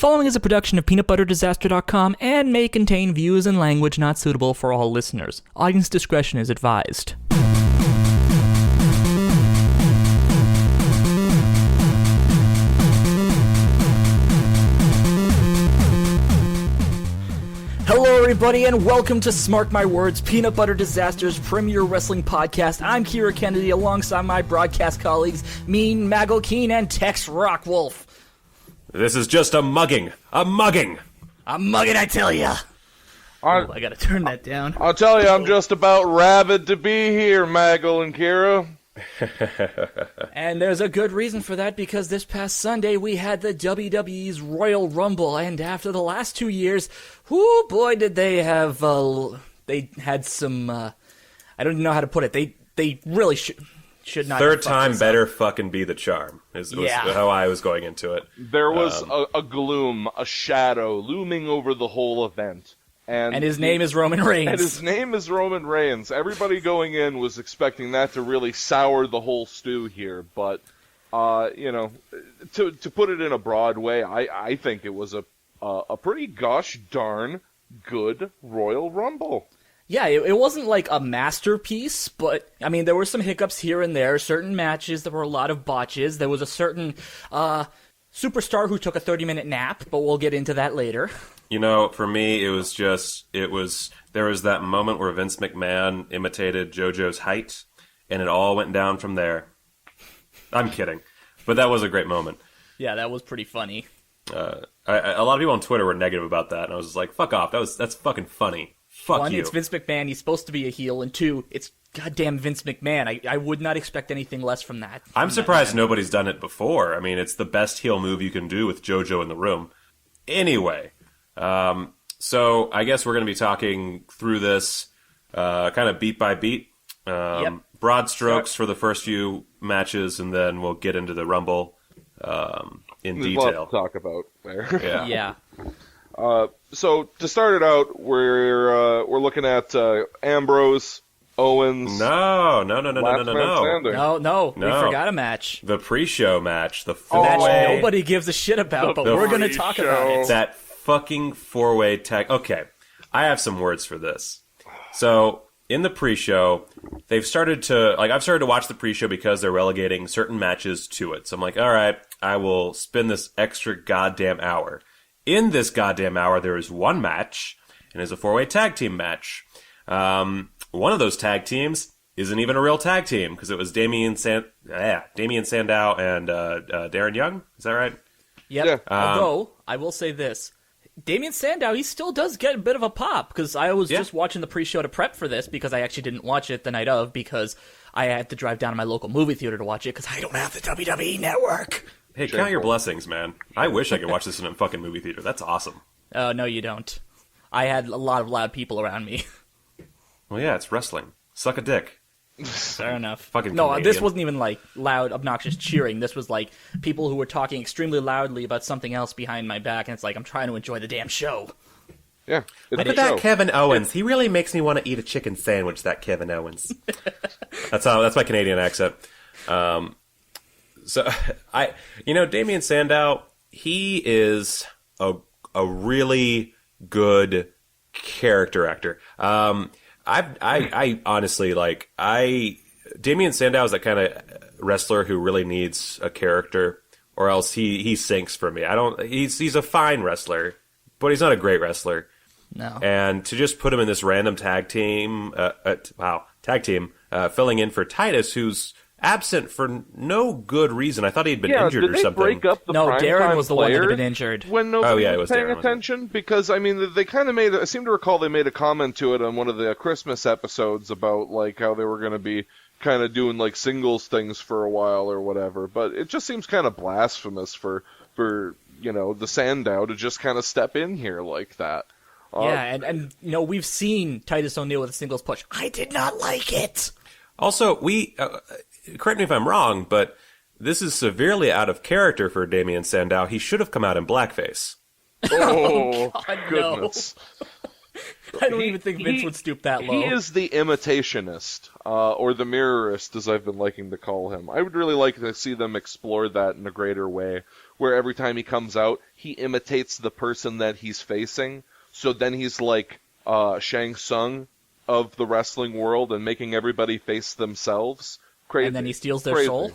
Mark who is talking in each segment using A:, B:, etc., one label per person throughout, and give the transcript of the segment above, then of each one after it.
A: following is a production of peanutbutterdisaster.com and may contain views and language not suitable for all listeners. Audience discretion is advised. Hello, everybody, and welcome to Smark My Words, Peanut Butter Disaster's premier wrestling podcast. I'm Kira Kennedy, alongside my broadcast colleagues, Mean, Maggle Keen, and Tex Rockwolf.
B: This is just a mugging. A mugging, I tell ya.
A: I gotta turn that down.
C: I'll tell you, I'm just about rabid to be here, Maggle and Kira.
A: And there's a good reason for that, because this past Sunday we had the WWE's Royal Rumble, and after the last 2 years, whoo boy did they have, they had some, I don't even know how to put it, they really should not.
B: Third time better fucking be the charm, was how I was going into it.
C: There was a gloom, a shadow looming over the whole event.
A: And his name is Roman Reigns. Everybody going in was expecting that to really sour the whole stew here, but,
C: to put it in a broad way, I think it was a pretty gosh darn good Royal Rumble.
A: Yeah, it wasn't like a masterpiece, but, I mean, there were some hiccups here and there, certain matches, there were a lot of botches, there was a certain, superstar who took a 30-minute nap, but we'll get into that later.
B: You know, for me, there was that moment where Vince McMahon imitated JoJo's height, and it all went down from there. I'm kidding, but that was a great moment.
A: Yeah, that was pretty funny.
B: A lot of people on Twitter were negative about that, and I was just like, fuck off, that's fucking funny. Fuck
A: One,
B: you.
A: it's Vince McMahon, he's supposed to be a heel, and two, it's goddamn Vince McMahon. I would not expect anything less from that.
B: I'm surprised nobody's done it before. I mean, it's the best heel move you can do with JoJo in the room. Anyway, so I guess we're going to be talking through this kind of beat by beat. Broad strokes for the first few matches, and then we'll get into the Rumble in
C: There's
B: detail.
C: a lot to talk about there.
A: Yeah.
C: So to start it out, we're looking at Ambrose, Owens.
B: No.
A: No, we forgot a match.
B: The pre-show match, the
A: A
B: four-way.
A: match nobody gives a shit about, but we're going to talk about it.
B: That fucking four-way tag. Okay, I have some words for this. So in the pre-show, I've started to watch the pre-show because they're relegating certain matches to it. So I'm like, all right, I will spend this extra goddamn hour. In this goddamn hour, there is one match, and it's a four-way tag team match. One of those tag teams isn't even a real tag team, because it was Damien Sandow and Darren Young. Is that right?
A: Yep.
C: Yeah.
A: Although, I will say this. Damien Sandow, he still does get a bit of a pop, because I was just watching the pre-show to prep for this, because I actually didn't watch it the night of, because I had to drive down to my local movie theater to watch it, because I don't have the WWE Network.
B: Hey, count your blessings, man. I wish I could watch this in a fucking movie theater. That's awesome.
A: No, you don't. I had a lot of loud people around me.
B: Well, yeah, it's wrestling. Suck a dick.
A: Fair enough.
B: Fucking
A: No,
B: Canadian.
A: this wasn't even like loud, obnoxious cheering. This was like people who were talking extremely loudly about something else behind my back, and it's like, I'm trying to enjoy the damn show.
C: Yeah.
B: Look at that Kevin Owens. He really makes me want to eat a chicken sandwich, that Kevin Owens. That's my Canadian accent. So, Damien Sandow, he is a really good character actor. I honestly, Damien Sandow is that kind of wrestler who really needs a character, or else he sinks for me. He's a fine wrestler, but he's not a great wrestler.
A: No.
B: And to just put him in this random tag team, filling in for Titus, who's absent for no good reason. I thought he'd been injured or something.
C: Break up the
A: Darren was the one that had
C: player
A: been injured.
C: when nobody
B: it
C: was
B: was
C: paying
B: Darren,
C: attention? Because, I mean, they kind of I seem to recall they made a comment to it on one of the Christmas episodes about, like, how they were going to be kind of doing, like, singles things for a while or whatever. But it just seems kind of blasphemous for the Sandow to just kind of step in here like that.
A: And we've seen Titus O'Neil with a singles push. I did not like it.
B: Also, correct me if I'm wrong, but this is severely out of character for Damien Sandow. He should have come out in blackface.
C: Oh,
A: God,
C: goodness.
A: No. I don't even think Vince would stoop that low.
C: He is the imitationist, or the mirrorist, as I've been liking to call him. I would really like to see them explore that in a greater way, where every time he comes out, he imitates the person that he's facing. So then he's like Shang Tsung of the wrestling world and making everybody face themselves. Crazy.
A: And then he steals their soul?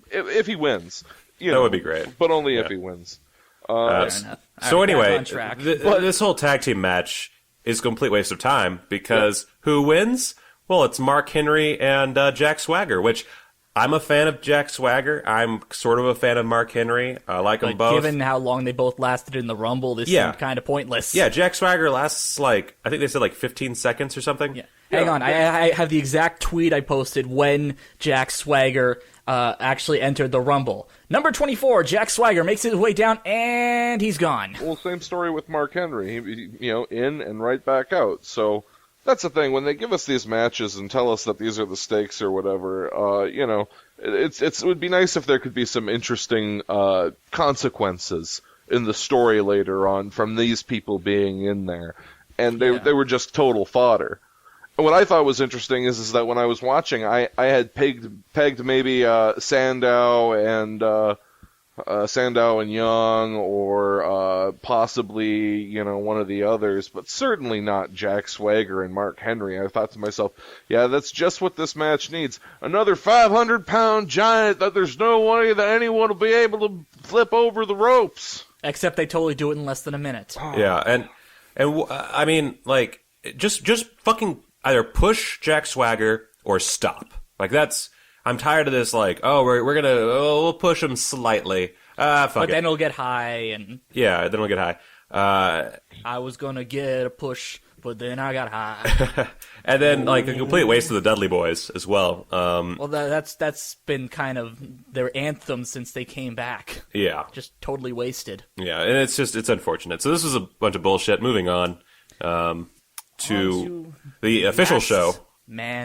C: If he wins.
B: That would be great.
C: But only if he wins.
A: Fair enough.
B: So
A: Alright,
B: anyway,
A: back on track.
B: this whole tag team match is a complete waste of time because who wins? Well, it's Mark Henry and Jack Swagger, which I'm a fan of Jack Swagger. I'm sort of a fan of Mark Henry. I like them both.
A: Given how long they both lasted in the Rumble, this seemed kind of pointless.
B: Yeah, Jack Swagger lasts I think they said 15 seconds or something.
A: Yeah. Hang on, I have the exact tweet I posted when Jack Swagger actually entered the Rumble. Number 24, Jack Swagger makes his way down, and he's gone.
C: Well, same story with Mark Henry. He, in and right back out. So that's the thing. When they give us these matches and tell us that these are the stakes or whatever, it would be nice if there could be some interesting consequences in the story later on from these people being in there. And they were just total fodder. What I thought was interesting is that when I was watching, I had pegged maybe Sandow and Young, or possibly one of the others, but certainly not Jack Swagger and Mark Henry. I thought to myself, yeah, that's just what this match needs. Another 500-pound giant that there's no way that anyone will be able to flip over the ropes.
A: Except they totally do it in less than a minute.
B: Yeah, and I mean, just fucking either push Jack Swagger or stop. I'm tired of this. We'll push him slightly. Fuck
A: but
B: it.
A: then it'll get high, and
B: then it'll get high.
A: I was gonna get a push, but then I got high.
B: And then a complete waste of the Dudley Boys as well.
A: Well, that's been kind of their anthem since they came back.
B: Yeah,
A: just totally wasted.
B: Yeah, and it's unfortunate. So this was a bunch of bullshit. Moving on to the official show.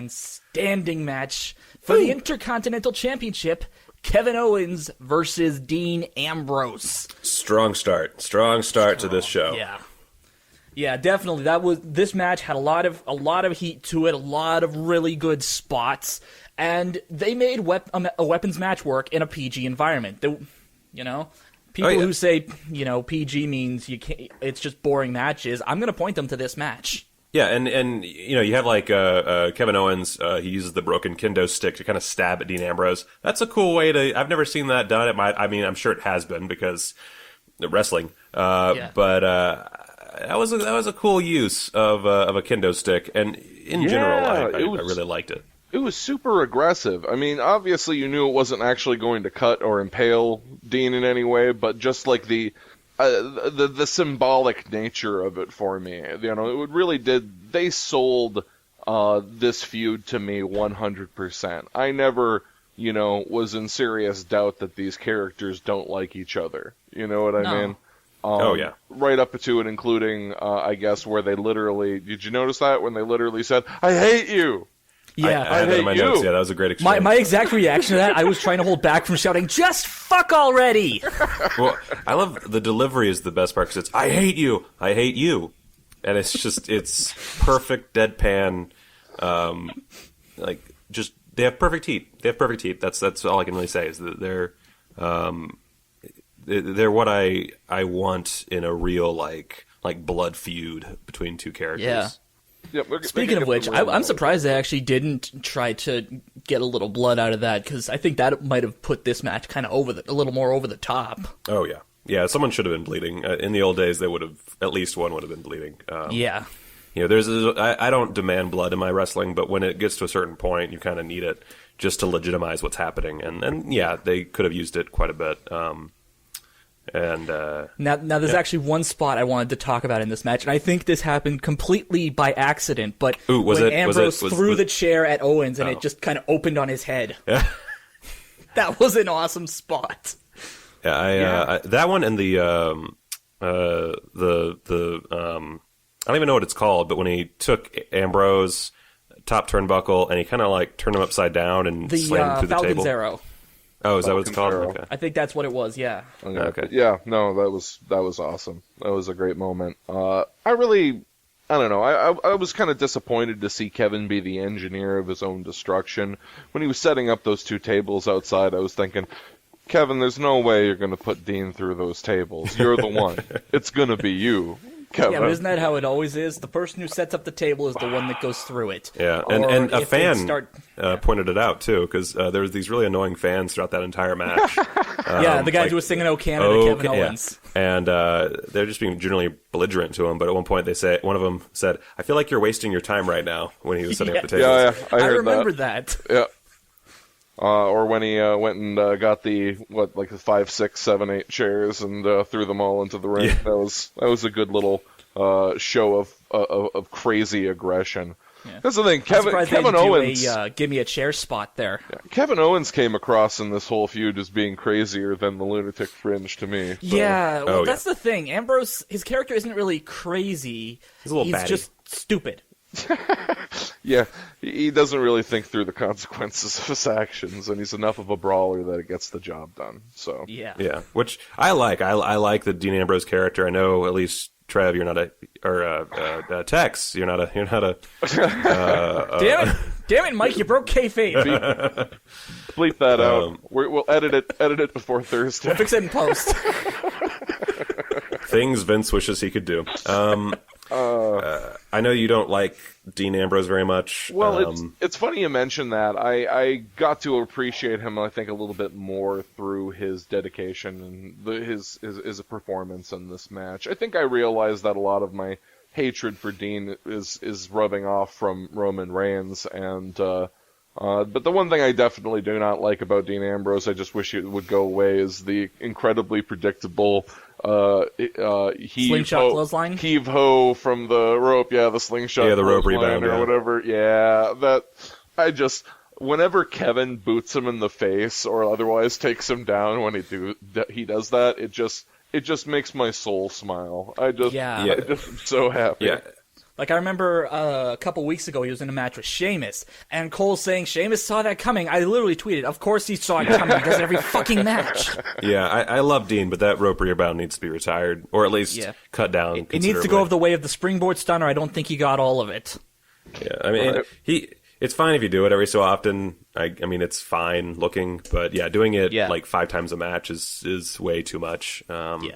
A: Standing match for the Intercontinental Championship. Kevin Owens versus Dean Ambrose.
B: Strong start to this show.
A: Yeah, definitely. This match had a lot of heat to it, a lot of really good spots, and they made a weapons match work in a PG environment. People who say PG means you can't, it's just boring matches. I'm going to point them to this match.
B: Yeah, and you have Kevin Owens. He uses the broken kendo stick to kind of stab at Dean Ambrose. That's a cool way to. I've never seen that done. I'm sure it has been because the wrestling. But that was a cool use of a kendo stick, and in general, I really liked it.
C: It was super aggressive. I mean, obviously you knew it wasn't actually going to cut or impale Dean in any way, but just the symbolic nature of it for me, it really did. They sold this feud to me 100%. I never, was in serious doubt that these characters don't like each other. You know what I mean? Right up to it, including, I guess, where they literally. Did you notice that when they literally said, "I hate you"?
A: Yeah,
B: I had that in my notes. Yeah, that was a great exchange.
A: My exact reaction to that, I was trying to hold back from shouting, "Just fuck already!"
B: Well, I love the delivery is the best part because it's, "I hate you, I hate you," and it's perfect deadpan. They have perfect heat. That's all I can really say is that they're what I want in a real blood feud between two characters.
A: Yeah.
C: Yep,
A: Speaking of which, I'm surprised they actually didn't try to get a little blood out of that, because I think that might have put this match kind of a little more over the top.
B: Oh yeah, yeah. Someone should have been bleeding. In the old days, they would have at least one would have been bleeding.
A: Yeah.
B: I don't demand blood in my wrestling, but when it gets to a certain point, you kind of need it just to legitimize what's happening. And yeah, they could have used it quite a bit. Now
A: there's actually one spot I wanted to talk about in this match, and I think this happened completely by accident, but when Ambrose threw the chair at Owens and it just kind of opened on his head.
B: Yeah.
A: That was an awesome spot.
B: Yeah, that one and the I don't even know what it's called, but when he took Ambrose top turnbuckle and he kind of turned him upside down and slammed him through the table.
A: Falcon's Arrow.
B: Oh, is that what it's called?
C: Okay.
A: I think that's what it was. Yeah.
B: Okay.
C: Yeah. No, that was awesome. That was a great moment. I don't know. I was kind of disappointed to see Kevin be the engineer of his own destruction. When he was setting up those two tables outside, I was thinking, Kevin, there's no way you're going to put Dean through those tables. You're the one. It's going to be you, Kevin.
A: Yeah, but isn't that how it always is? The person who sets up the table is the one that goes through it.
B: Yeah,
A: Or
B: and a
A: if they
B: fan
A: start...
B: pointed it out, too, because there was these really annoying fans throughout that entire match.
A: Yeah, the guys who were singing "Oh Canada," Kevin Owens.
B: Yeah. And they're just being generally belligerent to him, but at one point one of them said, "I feel like you're wasting your time right now," when he was setting up the tables.
C: Yeah,
A: I
C: heard
A: remember that.
C: Yeah. Or when he went and got the 5, 6, 7, 8 chairs and threw them all into the ring. Yeah. That was a good little show of crazy aggression. Yeah. That's the thing. Kevin Owens
A: give me a chair spot there.
C: Yeah, Kevin Owens came across in this whole feud as being crazier than the Lunatic Fringe to me. So.
A: Yeah, well, that's the thing. Ambrose, his character isn't really crazy.
B: He's
A: just stupid.
C: Yeah, he doesn't really think through the consequences of his actions, and he's enough of a brawler that it gets the job done. So
B: yeah, which I like. I like the Dean Ambrose character. I know at least Trev, you're not Tex, you're not a.
C: Damn
A: it, Mike, you broke kayfabe.
C: Bleep that out. We'll edit it before Thursday.
A: We'll fix it in post.
B: Things Vince wishes he could do. I know you don't like Dean Ambrose very much.
C: Well, it's funny you mention that. I got to appreciate him, I think, a little bit more through his dedication and his performance in this match. I think I realized that a lot of my hatred for Dean is rubbing off from Roman Reigns, and but the one thing I definitely do not like about Dean Ambrose, I just wish it would go away, is the incredibly predictable
A: slingshot clothesline?
C: Heave ho from the rope, the slingshot
B: the rope rebound
C: or whatever. Yeah, that whenever Kevin boots him in the face or otherwise takes him down when he does that, it just makes my soul smile. I just am so happy.
B: Yeah.
A: Like, I remember a couple weeks ago, he was in a match with Sheamus, and Cole saying Sheamus saw that coming. I literally tweeted, of course he saw it coming. He does it every fucking match.
B: Yeah, I love Dean, but that rope rebound needs to be retired, or at least cut down considerably.
A: It needs to go the way of the springboard stunner. I don't think he got all of it.
B: Yeah, I mean, it's fine if you do it every so often. I mean, it's fine looking, but doing it like 5 times a match is way too much. And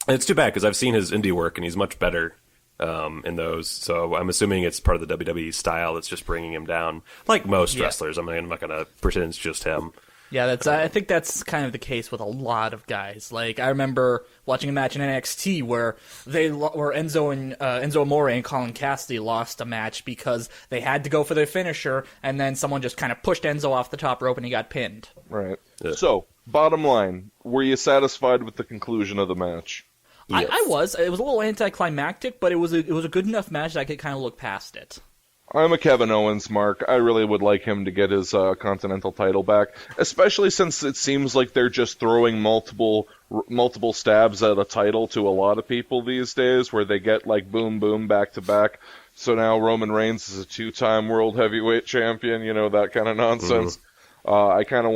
B: it's too bad, because I've seen his indie work, and he's much better in those, so I'm assuming it's part of the WWE style that's just bringing him down, like most wrestlers. I mean, I'm not going to pretend it's just him.
A: Yeah, I think that's kind of the case with a lot of guys. Like, I remember watching a match in NXT where Enzo Amore and Colin Cassidy lost a match because they had to go for their finisher, and then someone just kind of pushed Enzo off the top rope and he got pinned.
C: Right. Yeah. So, bottom line, were you satisfied with the conclusion of the match?
A: Yes. I was. It was a little anticlimactic, but it was a good enough match that I could kind of look past it.
C: I'm a Kevin Owens mark. I really would like him to get his Continental title back, especially since it seems like they're just throwing multiple stabs at a title to a lot of people these days, where they get like boom, boom, back to back. So now Roman Reigns is a 2-time world heavyweight champion, that kind of nonsense. Mm-hmm. I kind of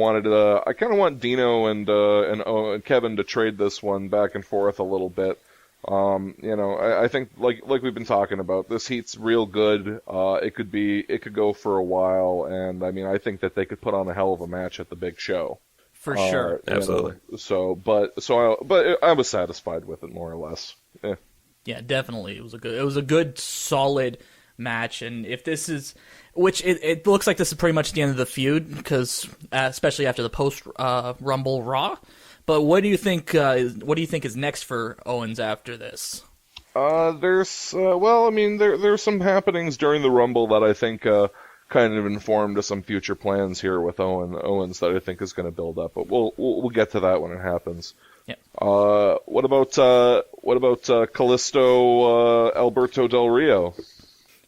C: want Dino and Kevin to trade this one back and forth a little bit. I think like we've been talking about, this heat's real good. It could go for a while, and I mean, I think that they could put on a hell of a match at the big show.
A: For sure.
B: Absolutely.
C: But I was satisfied with it more or less. Yeah.
A: Yeah, definitely. It was a good solid match, and if this is, which it looks like this is pretty much the end of the feud, because especially after the post Rumble Raw. But what do you think? What do you think is next for Owens after this?
C: There's some happenings during the Rumble that I think kind of informed us some future plans here with Owens that I think is going to build up. But we'll get to that when it happens.
A: Yeah.
C: What about Kalisto Alberto Del Rio?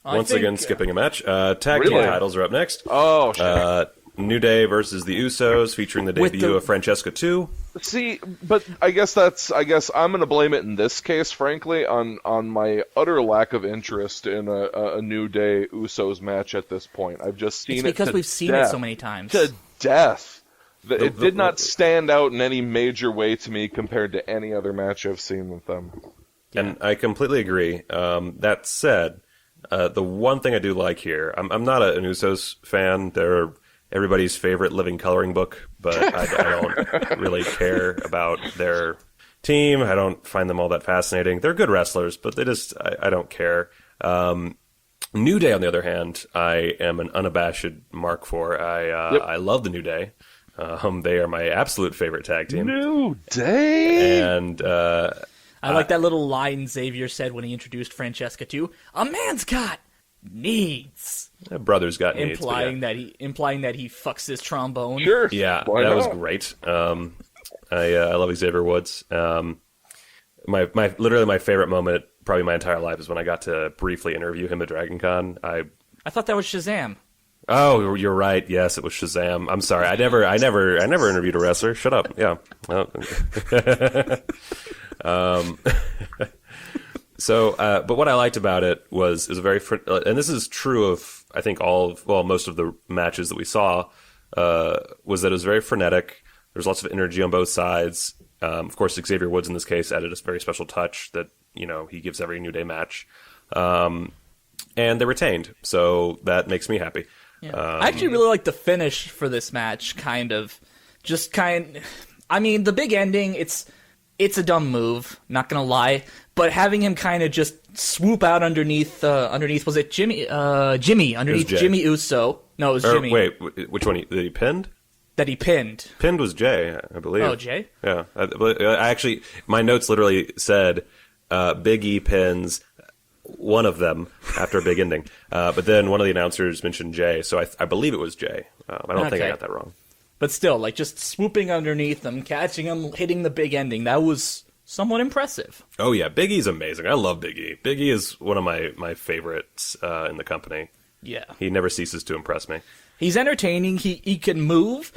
B: Once again, skipping a match. Tag team titles are up next.
C: Oh, shit.
B: New Day versus the Usos, featuring the debut of Francesca 2.
C: See, but I guess I'm going to blame it in this case, frankly, on my utter lack of interest in a New Day Usos match at this point. I've just seen it
A: because we've seen it so many times.
C: To death. It did not stand out in any major way to me compared to any other match I've seen with them.
B: And I completely agree. That said, the one thing I do like here, I'm not an Usos fan. They're everybody's favorite living coloring book, but I don't really care about their team. I don't find them all that fascinating. They're good wrestlers, but I don't care. New Day, on the other hand, I am an unabashed mark for. I love the New Day. They are my absolute favorite tag team.
C: New Day?
B: And
A: I like that little line Xavier said when he introduced Francesca too. A man's got needs.
B: Brother's got needs.
A: Implying that he fucks his trombone.
C: Sure.
B: Yeah,
C: Why
B: that
C: not?
B: was great. I love Xavier Woods. Literally my favorite moment, probably my entire life, is when I got to briefly interview him at Dragon Con.
A: I thought that was Shazam.
B: Oh, you're right. Yes, it was Shazam. I'm sorry. I never interviewed a wrestler. Shut up. Yeah. But what I liked about it was a very, and this is true of, I think most of the matches that we saw, was that it was very frenetic. There's lots of energy on both sides. Of course, Xavier Woods in this case added a very special touch that, he gives every New Day match. And they retained. So that makes me happy.
A: Yeah. I actually really like the finish for this match, I mean, the big ending, it's a dumb move, not gonna lie, but having him kind of just swoop out underneath, was it Jimmy, underneath Jimmy Uso? No, it was Jimmy.
B: Wait, which one? He pinned?
A: That he pinned.
B: Pinned was Jay, I believe.
A: Oh, Jay?
B: Yeah. I actually, my notes literally said, Big E pins one of them after a big ending. But then one of the announcers mentioned Jay, so I believe it was Jay. I don't think I got that wrong.
A: But still, just swooping underneath them, catching them, hitting the big ending, that was somewhat impressive.
B: Oh, yeah. Big E's amazing. I love Big E. Big E is one of my favorites in the company.
A: Yeah.
B: He never ceases to impress me.
A: He's entertaining, he can move,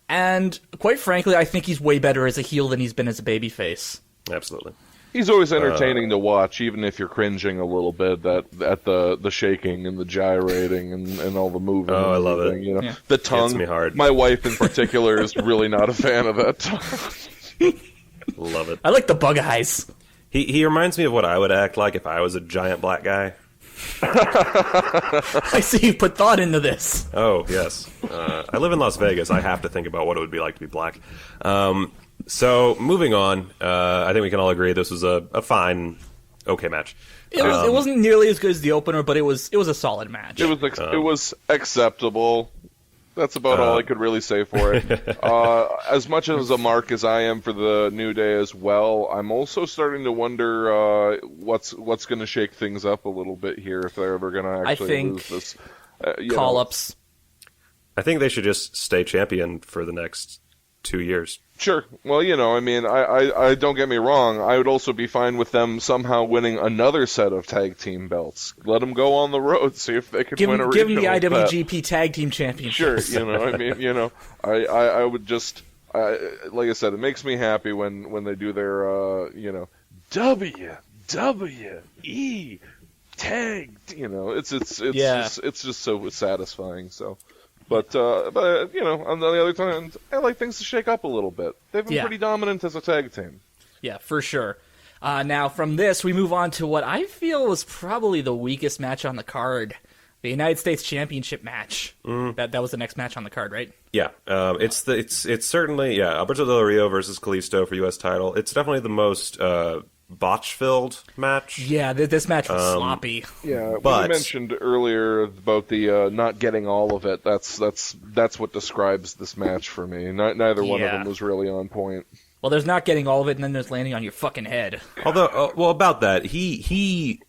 A: and quite frankly, I think he's way better as a heel than he's been as a babyface.
B: Absolutely.
C: He's always entertaining to watch, even if you're cringing a little bit at the shaking and the gyrating and all the moving.
B: Oh, I love it.
A: Yeah.
C: The tongue.
B: Gets me hard.
C: My wife in particular is really not a fan of that tongue.
B: Love it.
A: I like the bug eyes.
B: He reminds me of what I would act like if I was a giant black guy.
A: I see you put thought into this.
B: Oh, yes. I live in Las Vegas. I have to think about what it would be like to be black. So, moving on, I think we can all agree this was a fine, okay match.
A: It wasn't nearly as good as the opener, but it was a solid match.
C: It was acceptable. That's about all I could really say for it. As much as a mark as I am for the New Day as well, I'm also starting to wonder what's going to shake things up a little bit here if they're ever going to actually lose this.
A: Call-ups.
B: I think they should just stay champion for the next 2 years.
C: Sure. Well, I mean, I don't get me wrong. I would also be fine with them somehow winning another set of tag team belts. Let them go on the road, see if they can win a regional.
A: Give them the
C: with
A: IWGP
C: that.
A: Tag Team Championship.
C: Sure. I mean, I would just, like I said, it makes me happy when they do their, WWE tag. It's just so satisfying. So. But on the other hand, I like things to shake up a little bit. They've been pretty dominant as a tag team.
A: Yeah, for sure. Now, from this, we move on to what I feel was probably the weakest match on the card. The United States Championship match. That was the next match on the card, right?
B: Yeah. It's certainly, Alberto Del Rio versus Kalisto for U.S. title. It's definitely the most botch-filled match.
A: Yeah, this match was sloppy.
C: Yeah,
B: but
C: you mentioned earlier about the not getting all of it. That's what describes this match for me. Neither one of them was really on point.
A: Well, there's not getting all of it, and then there's landing on your fucking head.
B: Although, about that, he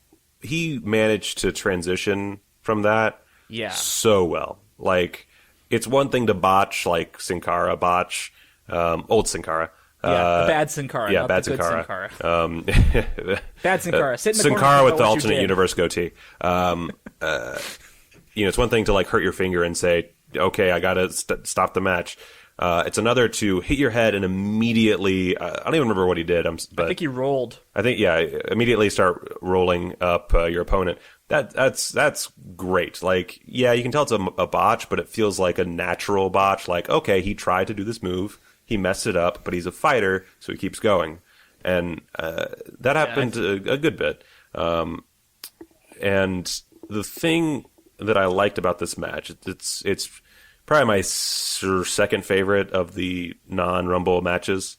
B: managed to transition from that so well. Like, it's one thing to botch, like Sin Cara botch, old Sin Cara.
A: The bad Sin Cara.
B: Yeah,
A: not
B: bad
A: the
B: Sin
A: good
B: Cara.
A: Sin Cara. Bad Sin Cara. Sit in the
B: Sin
A: corner
B: Cara
A: and
B: with the
A: know what you
B: alternate
A: did.
B: universe goatee. It's one thing to hurt your finger and say, okay, I gotta stop the match. It's another to hit your head and immediately, I don't even remember what he did. But
A: I think he rolled.
B: Immediately start rolling up your opponent. That's great. You can tell it's a botch, but it feels like a natural botch. Okay, he tried to do this move. He messed it up, but he's a fighter, so he keeps going. And that happened a good bit. And the thing that I liked about this match, it's probably my second favorite of the non-Rumble matches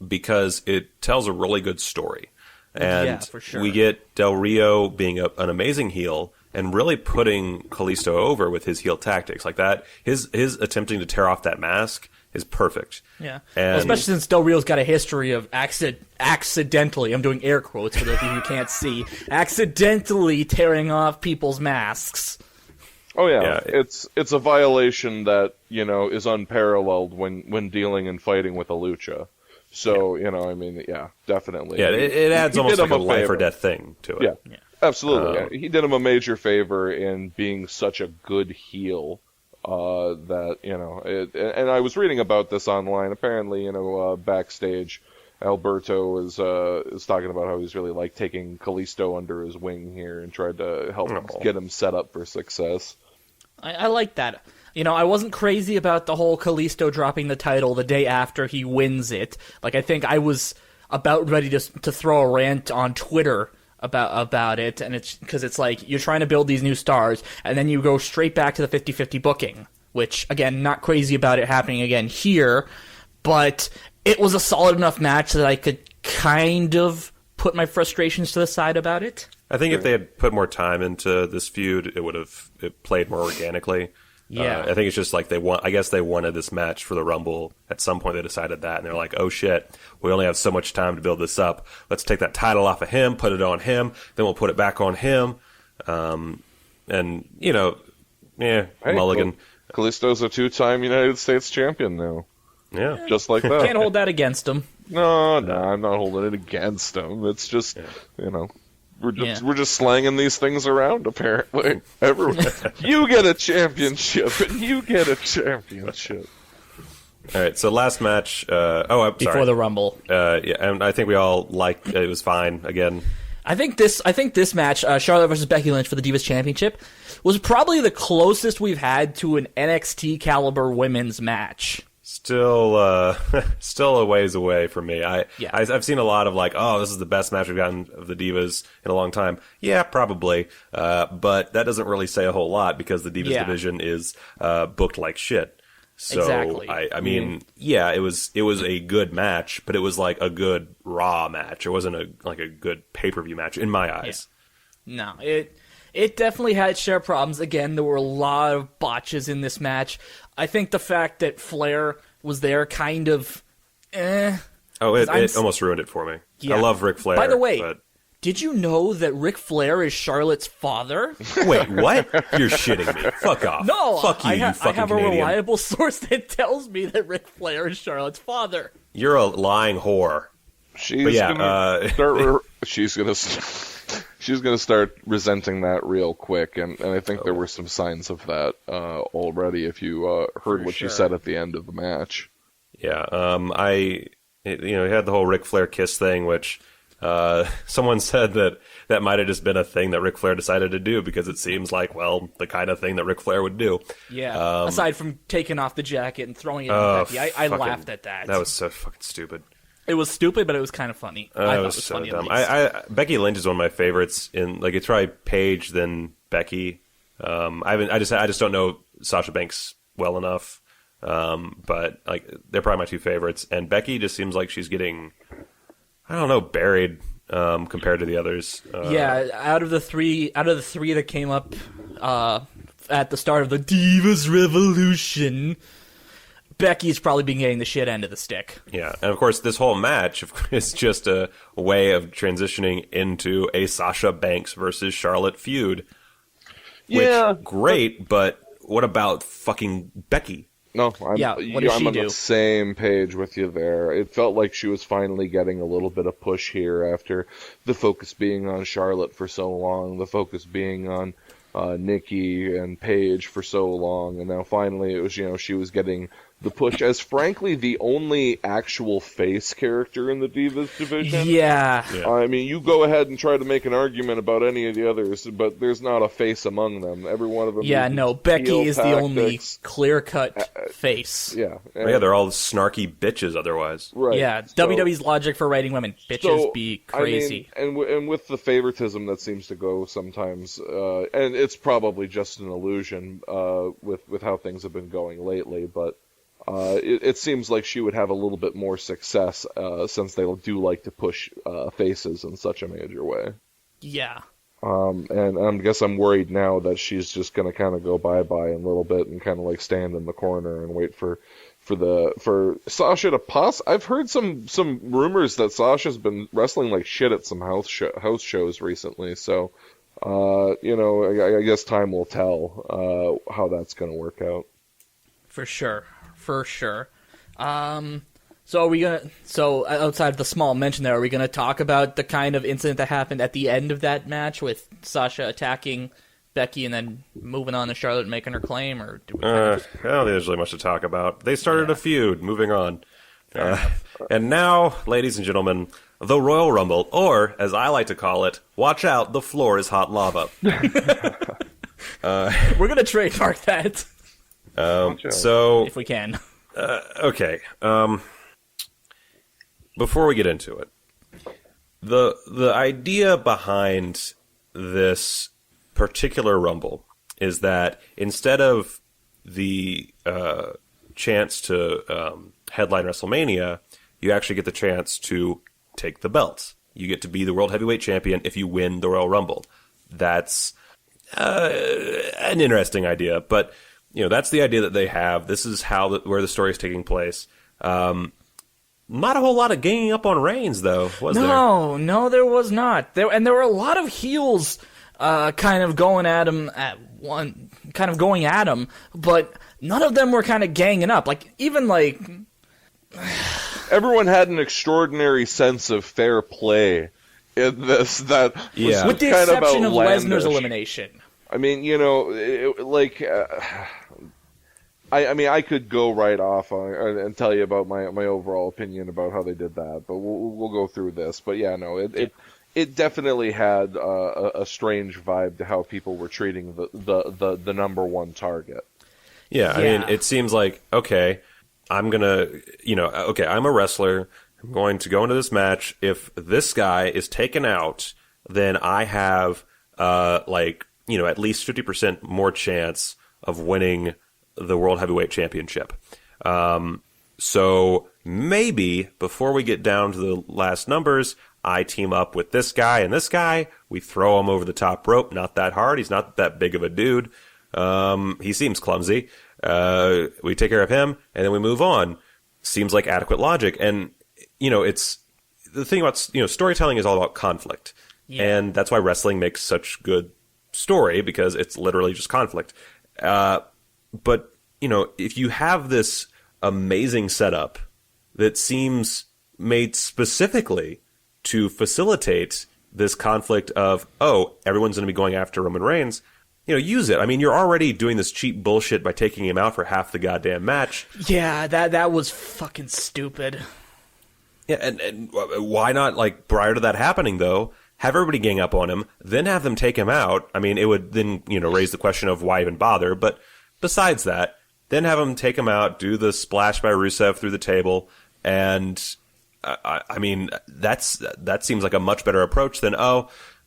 B: because it tells a really good story. And
A: yeah, for sure.
B: we get Del Rio being an amazing heel and really putting Kalisto over with his heel tactics like that. His attempting to tear off that mask is perfect.
A: Yeah,
B: and
A: especially since Del Rio's got a history of accidentally, I'm doing air quotes for those of you who can't see, accidentally tearing off people's masks.
C: Oh yeah, it's a violation that, you know, is unparalleled when dealing and fighting with a lucha. So, you know, I mean, yeah, definitely.
B: Yeah, it adds almost like a life or death thing to it.
C: Yeah, absolutely. Yeah. He did him a major favor in being such a good heel that, you know, and I was reading about this online. Apparently, you know, backstage, Alberto is talking about how he's really like taking Kalisto under his wing here and tried to help get him set up for success.
A: I like that. You know, I wasn't crazy about the whole Kalisto dropping the title the day after he wins it. Like, I think I was about ready to throw a rant on Twitter about it, and it's because it's like you're trying to build these new stars, and then you go straight back to the 50-50 booking, which, again, not crazy about it happening again here, but it was a solid enough match that I could kind of put my frustrations to the side about it.
B: I think if they had put more time into this feud, it would have played more organically.
A: Yeah.
B: I think it's just like I guess they wanted this match for the Rumble. At some point they decided that, and they're like, oh shit, we only have so much time to build this up. Let's take that title off of him, put it on him, then we'll put it back on him. And, you know, mulligan.
C: Kalisto's a 2-time United States champion now.
B: Yeah.
C: Just like that.
A: Can't hold that against him.
C: No, I'm not holding it against him. It's just, you know, we're just slanging these things around, apparently. Everyone, you get a championship, and you get a championship.
B: All right, so last match. I'm sorry.
A: Before the Rumble.
B: Yeah, and I think we all liked it. Was fine again.
A: I think this match, Charlotte versus Becky Lynch for the Divas Championship, was probably the closest we've had to an NXT caliber women's match.
B: Still a ways away from me. I've seen a lot of like, oh, this is the best match we've gotten of the Divas in a long time. Yeah, probably. But that doesn't really say a whole lot because the Divas division is booked like shit. So
A: exactly.
B: I mean, it was a good match, but it was like a good Raw match. It wasn't a good pay-per-view match in my eyes.
A: Yeah. No, it definitely had its share of problems. Again, there were a lot of botches in this match. I think the fact that Flair was there kind of,
B: Oh, it almost ruined it for me. Yeah. I love Ric Flair.
A: By the way, did you know that Ric Flair is Charlotte's father?
B: Wait, what? You're shitting me. Fuck off.
A: No,
B: fuck you, you fucking
A: I have
B: Canadian.
A: A reliable source that tells me that Ric Flair is Charlotte's father.
B: You're a lying whore.
C: She's gonna start resenting that real quick, and I think there were some signs of that already. If you heard what she said at the end of the match,
B: yeah, he had the whole Ric Flair kiss thing, which someone said that might have just been a thing that Ric Flair decided to do because it seems like, well, the kind of thing that Ric Flair would do.
A: Yeah, aside from taking off the jacket and throwing it on Becky, I laughed at that.
B: That was so fucking stupid.
A: It was stupid, but it was kind of funny. I thought it was
B: so
A: funny.
B: Dumb. Becky Lynch is one of my favorites. It's probably Paige then Becky. I just don't know Sasha Banks well enough. But like they're probably my two favorites. And Becky just seems like she's getting, I don't know, buried compared to the others.
A: Out of the three that came up at the start of the Divas Revolution, Becky's probably been getting the shit end of the stick.
B: Yeah, and of course, this whole match is just a way of transitioning into a Sasha Banks versus Charlotte feud.
C: Yeah.
B: Which, great, but what about fucking Becky?
C: No, I'm on
A: do?
C: the same page with you there. It felt like she was finally getting a little bit of push here after the focus being on Charlotte for so long, the focus being on Nikki and Paige for so long, and now finally it was, she was getting the push as, frankly, the only actual face character in the Divas division.
A: Yeah.
C: I mean, you go ahead and try to make an argument about any of the others, but there's not a face among them. Every one of them.
A: Yeah, no, Becky is the only clear-cut face.
C: Yeah.
B: They're all snarky bitches otherwise.
C: Right.
A: Yeah, WWE's logic for writing women. Bitches be crazy.
C: I mean, and with the favoritism that seems to go sometimes, and it's probably just an illusion with how things have been going lately, but it seems like she would have a little bit more success since they do like to push faces in such a major way.
A: Yeah.
C: And I guess I'm worried now that she's just going to kind of go bye-bye in a little bit and kind of like stand in the corner and wait for Sasha to pass. I've heard some rumors that Sasha's been wrestling like shit at some house shows recently, so I guess time will tell how that's going to work out.
A: For sure. So are we gonna? So outside of the small mention there, are we gonna talk about the kind of incident that happened at the end of that match with Sasha attacking Becky and then moving on to Charlotte and making her claim, or do we
B: I don't think there's really much to talk about. They started a feud. Moving on. And now, ladies and gentlemen, the Royal Rumble, or as I like to call it, watch out, the floor is hot lava.
A: we're gonna trademark that
B: So
A: if we can.
B: Okay. Before we get into it, the idea behind this particular Rumble is that instead of the chance to headline WrestleMania, you actually get the chance to take the belts. You get to be the World Heavyweight Champion if you win the Royal Rumble. That's an interesting idea, but that's the idea that they have. This is where the story is taking place. Not a whole lot of ganging up on Reigns, though, was there?
A: No, there was not. There were a lot of heels kind of going at him but none of them were kind of ganging up.
C: Everyone had an extraordinary sense of fair play in this that was
A: with the
C: kind
A: exception of
C: outlandish.
A: Lesnar's elimination.
C: I mean, I could go right off and tell you about my overall opinion about how they did that, but we'll go through this. But yeah, no, it definitely had a strange vibe to how people were treating the number one target.
B: Yeah, I mean, it seems like, okay, I'm gonna, I'm a wrestler. I'm going to go into this match. If this guy is taken out, then I have at least 50% more chance of winning the World Heavyweight Championship. So maybe before we get down to the last numbers, I team up with this guy and this guy. We throw him over the top rope. Not that hard. He's not that big of a dude. He seems clumsy. We take care of him and then we move on. Seems like adequate logic. And, it's the thing about, storytelling is all about conflict. Yeah. And that's why wrestling makes such good story, because it's literally just conflict. But, if you have this amazing setup that seems made specifically to facilitate this conflict of, everyone's going to be going after Roman Reigns, use it. I mean, you're already doing this cheap bullshit by taking him out for half the goddamn match.
A: Yeah, that was fucking stupid.
B: Yeah, and why not, prior to that happening, though, have everybody gang up on him, then have them take him out. I mean, it would then, raise the question of why even bother. But besides that, then have them take him out, do the splash by Rusev through the table, and I mean, that seems like a much better approach than,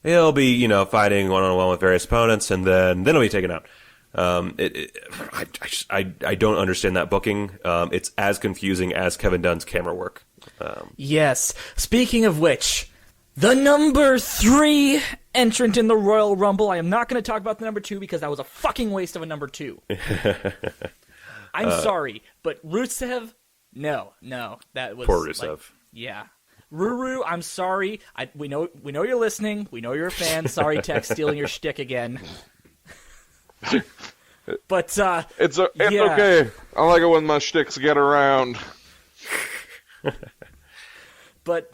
B: he'll be, fighting one-on-one with various opponents, and then he'll be taken out. I don't understand that booking. It's as confusing as Kevin Dunn's camera work.
A: Yes. Speaking of which, the number 3 entrant in the Royal Rumble. I am not going to talk about the number 2 because that was a fucking waste of a number 2. I'm sorry, but Rusev, no, that was
B: poor Rusev.
A: Yeah. Ruru, I'm sorry. We know you're listening. We know you're a fan. Sorry, Tech, stealing your shtick again. But
C: it's okay. I like it when my shticks get around.
A: But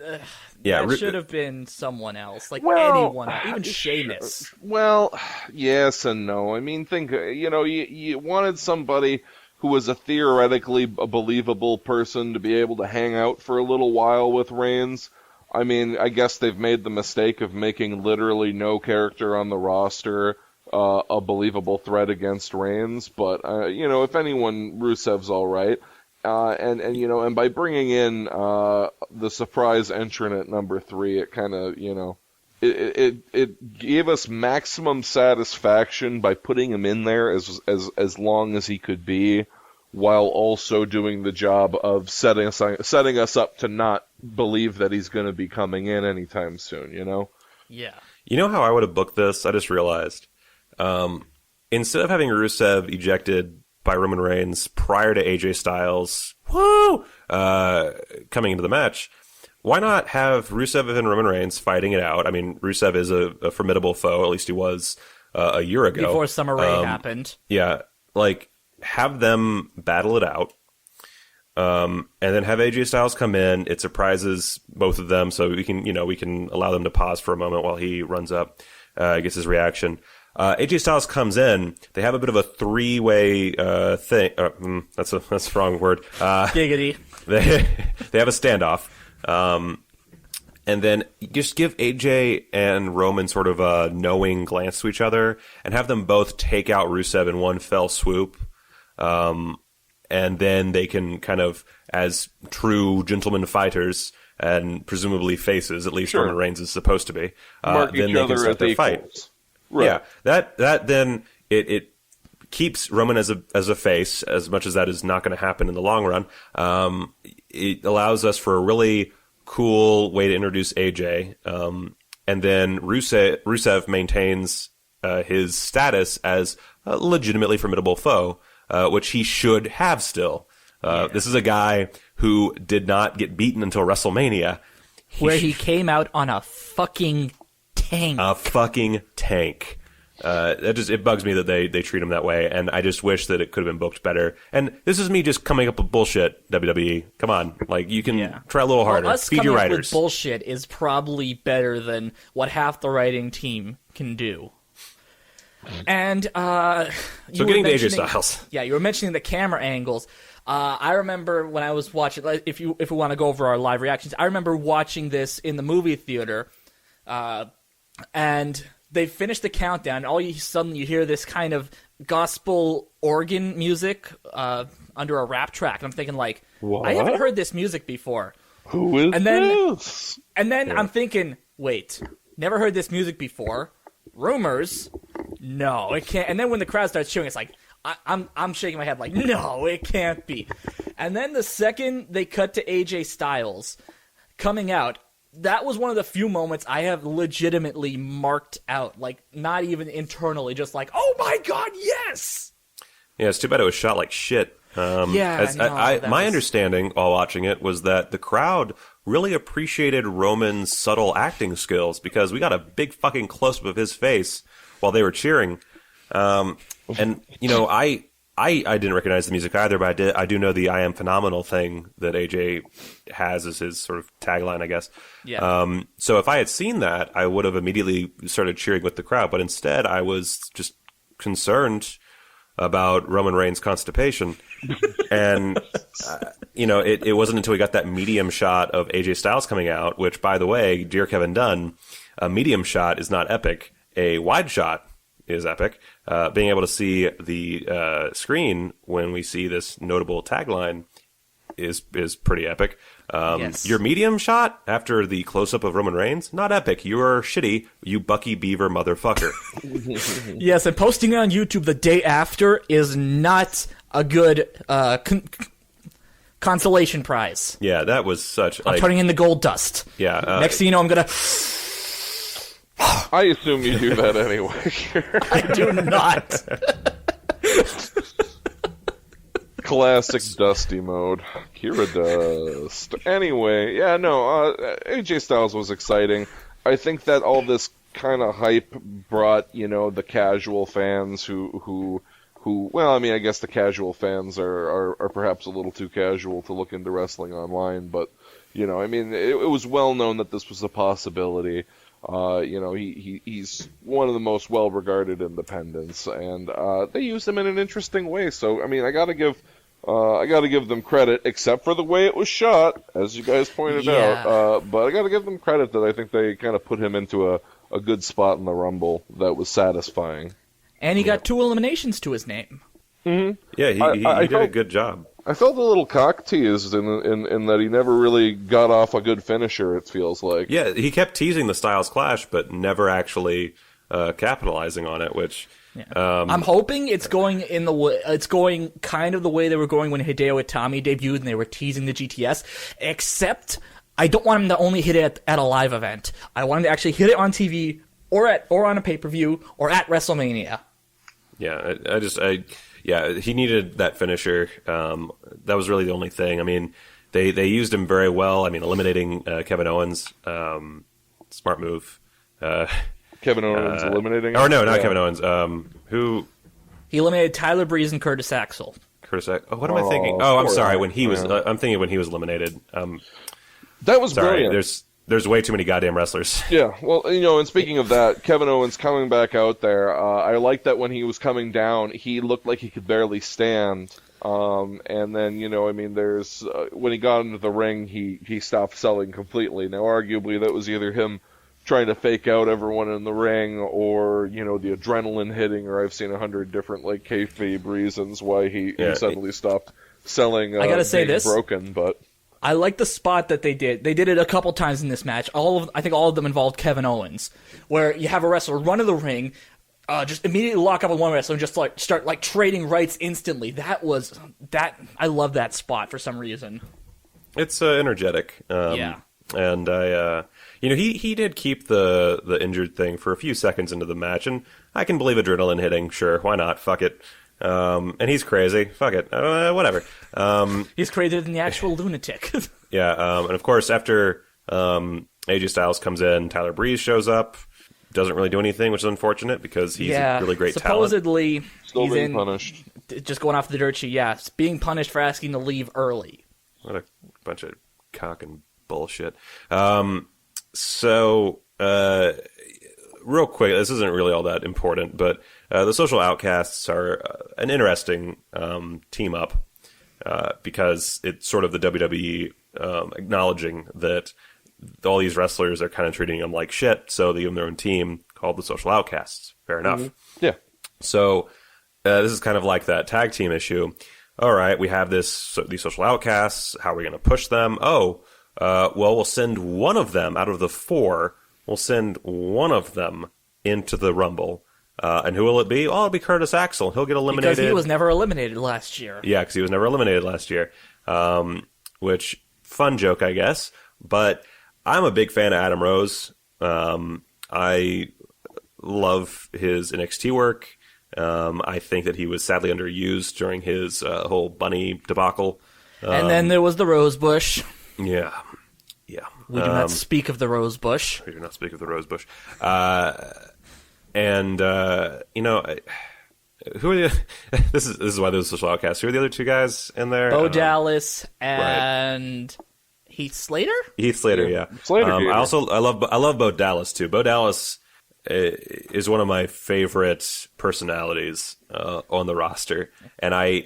A: that should have been someone else, anyone, even Sheamus.
C: Well, yes and no. I mean, think you wanted somebody who was a theoretically believable person to be able to hang out for a little while with Reigns. I mean, I guess they've made the mistake of making literally no character on the roster a believable threat against Reigns, but, if anyone, Rusev's alright. And by bringing in the surprise entrant at number 3, it kind of, it gave us maximum satisfaction by putting him in there as long as he could be, while also doing the job of setting us up to not believe that he's going to be coming in anytime soon,
A: Yeah.
B: You know how I would have booked this? I just realized. Instead of having Rusev ejected by Roman Reigns prior to AJ Styles coming into the match, why not have Rusev and Roman Reigns fighting it out? I mean, Rusev is a formidable foe, at least he was a year ago.
A: Before Summer Rae happened.
B: Yeah, have them battle it out, and then have AJ Styles come in. It surprises both of them, so we can allow them to pause for a moment while he runs up, gets his reaction. AJ Styles comes in. They have a bit of a three-way thing. That's the wrong word.
A: Giggity.
B: They have a standoff, and then just give AJ and Roman sort of a knowing glance to each other, and have them both take out Rusev in one fell swoop. And then they can kind of, as true gentlemen fighters and presumably faces, at least Roman Reigns is supposed to be,
C: mark
B: then
C: each
B: they
C: other
B: can start
C: as
B: their
C: equals.
B: fight.
C: Right.
B: Yeah, that then it keeps Roman as a face, as much as that is not going to happen in the long run. It allows us for a really cool way to introduce AJ, and then Rusev maintains his status as a legitimately formidable foe, which he should have still. This is a guy who did not get beaten until WrestleMania.
A: He came out on a fucking tank.
B: A fucking tank. It bugs me that they treat him that way, and I just wish that it could have been booked better. And this is me just coming up with bullshit, WWE. Come on. You can try a little harder.
A: Well, us
B: Feed your
A: coming up
B: writers.
A: with bullshit is probably better than what half the writing team can do. And
B: so getting to AJ Styles.
A: Yeah, you were mentioning the camera angles. I remember when I was watching, if we want to go over our live reactions, I remember watching this in the movie theater, and they finished the countdown, and suddenly you hear this kind of gospel organ music under a rap track, and I'm thinking,
C: what?
A: I haven't heard this music before.
C: Who is this?
A: And then I'm thinking, wait, never heard this music before. Rumors? No, it can't. And then when the crowd starts cheering, it's like, I'm shaking my head like, no, it can't be. And then the second they cut to AJ Styles coming out, that was one of the few moments I have legitimately marked out, not even internally, just oh my god, yes!
B: Yeah, it's too bad it was shot like shit. My understanding while watching it was that the crowd really appreciated Roman's subtle acting skills, because we got a big fucking close-up of his face while they were cheering. I didn't recognize the music either, but I do know the "I am phenomenal" thing that AJ has as his sort of tagline, I guess.
A: Yeah.
B: So if I had seen that, I would have immediately started cheering with the crowd. But instead, I was just concerned about Roman Reigns' constipation, and it wasn't until we got that medium shot of AJ Styles coming out, which, by the way, dear Kevin Dunn, a medium shot is not epic. A wide shot is epic. Being able to see the screen when we see this notable tagline is pretty epic.
A: Yes.
B: Your medium shot after the close-up of Roman Reigns, not epic. You are shitty, you Bucky Beaver motherfucker.
A: Yes, and posting it on YouTube the day after is not a good consolation prize.
B: Yeah, that was such...
A: I'm turning into gold dust.
B: Yeah.
A: Next thing you know, I'm going to...
C: I assume you do that anyway.
A: I do not.
C: Classic Dusty mode. Kira Dust. Anyway, AJ Styles was exciting. I think that all this kind of hype brought, the casual fans who I guess the casual fans are perhaps a little too casual to look into wrestling online, but, it was well known that this was a possibility. He's one of the most well-regarded independents, and they used him in an interesting way. So, I mean, I gotta give them credit, except for the way it was shot, as you guys pointed out. But I gotta give them credit that I think they kind of put him into a good spot in the Rumble that was satisfying.
A: And he got 2 eliminations to his name.
C: Mm-hmm.
B: Yeah, he did a good job.
C: I felt a little cock teased in that he never really got off a good finisher, it feels like.
B: Yeah, he kept teasing the Styles Clash, but never actually capitalizing on it, which...
A: Yeah. I'm hoping it's going kind of the way they were going when Hideo Itami debuted and they were teasing the GTS, except I don't want him to only hit it at a live event. I want him to actually hit it on TV or on a pay-per-view or at WrestleMania.
B: Yeah, he needed that finisher. That was really the only thing. I mean, they used him very well. I mean, eliminating Kevin Owens, smart move.
C: Kevin Owens eliminating him?
B: Or no, not Kevin Owens. Who?
A: He eliminated Tyler Breeze and Curtis Axel.
B: What am I thinking? Oh, I'm sorry. When he was, I'm thinking when he was eliminated.
C: That was brilliant.
B: There's way too many goddamn wrestlers.
C: Yeah, well, and speaking of that, Kevin Owens coming back out there, I liked that when he was coming down, he looked like he could barely stand. And then, there's when he got into the ring, he stopped selling completely. Now, arguably, that was either him trying to fake out everyone in the ring, or the adrenaline hitting, or I've seen 100 different kayfabe reasons why he suddenly stopped selling.
A: I gotta say this,
C: broken, but.
A: I like the spot that they did. They did it a couple times in this match. I think all of them involved Kevin Owens, where you have a wrestler run to the ring, just immediately lock up with one wrestler and just start trading rights instantly. I love that spot for some reason.
B: It's energetic.
A: Yeah.
B: And he did keep the injured thing for a few seconds into the match, and I can believe adrenaline hitting. Sure, why not? Fuck it. And he's crazy. Fuck it. Whatever.
A: He's crazier than the actual lunatic.
B: Yeah. And of course, after AJ Styles comes in, Tyler Breeze shows up. Doesn't really do anything, which is unfortunate because he's a really great
A: supposedly,
B: talent.
C: Still being punished.
A: Just going off the dirt sheet, being punished for asking to leave early.
B: What a bunch of cock and bullshit. Real quick, this isn't really all that important, but the Social Outcasts are an interesting team up because it's sort of the WWE acknowledging that all these wrestlers are kind of treating them like shit, so they give them their own team called the Social Outcasts. Fair enough.
C: Mm-hmm. Yeah.
B: So this is kind of like that tag team issue. All right, we have these Social Outcasts. How are we going to push them? We'll send one of them out of the 4. We'll send one of them into the Rumble. And who will it be? Oh, it'll be Curtis Axel. He'll get eliminated.
A: Because he was never eliminated last year.
B: Yeah, because he was never eliminated last year. Which, fun joke, I guess. But I'm a big fan of Adam Rose. I love his NXT work. I think that he was sadly underused during his whole bunny debacle.
A: And then there was the Rose Bush.
B: Yeah.
A: We do not speak of the Rose Bush.
B: We do not speak of the Rose Bush. Who are the... this is why there's a Social Outcast. Who are the other 2 guys in there?
A: Bo Dallas and Heath Slater?
B: Heath Slater, yeah.
C: Slater.
B: I love Bo Dallas too. Bo Dallas is one of my favorite personalities on the roster, and I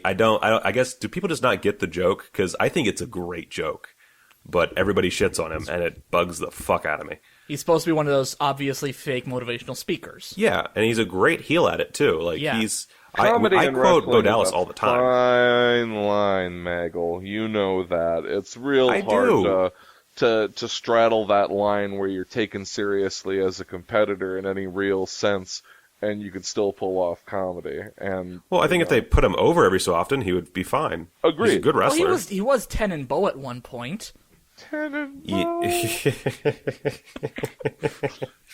B: guess, do people just not get the joke? Because I think it's a great joke. But everybody shits on him, and it bugs the fuck out of me.
A: He's supposed to be one of those obviously fake motivational speakers.
B: Yeah, and he's a great heel at it, too.
C: Comedy
B: I
C: and
B: quote Bo
C: wrestling
B: Dallas
C: is a
B: all the time.
C: Fine line, Maggle. You know that. It's real hard to straddle that line where you're taken seriously as a competitor in any real sense, and you could still pull off comedy. And
B: I think if they put him over every so often, he would be fine.
C: Agreed.
B: He's a good wrestler.
A: Well, he was 10 and Bo at one point.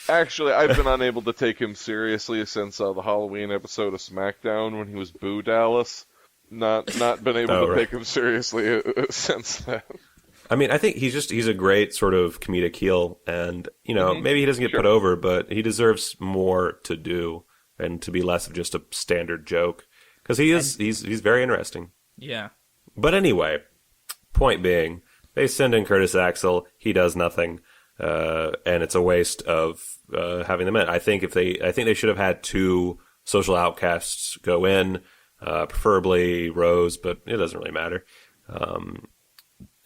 C: Actually, I've been unable to take him seriously since the Halloween episode of SmackDown when he was Boo Dallas. Not been able to take him seriously since then.
B: I mean, I think he's a great sort of comedic heel, and maybe he doesn't get put over, but he deserves more to do and to be less of just a standard joke because he's very interesting.
A: Yeah.
B: But anyway, point being, they send in Curtis Axel. He does nothing. and it's a waste of having them in. I think they should have had 2 social outcasts go in, preferably Rose, but it doesn't really matter.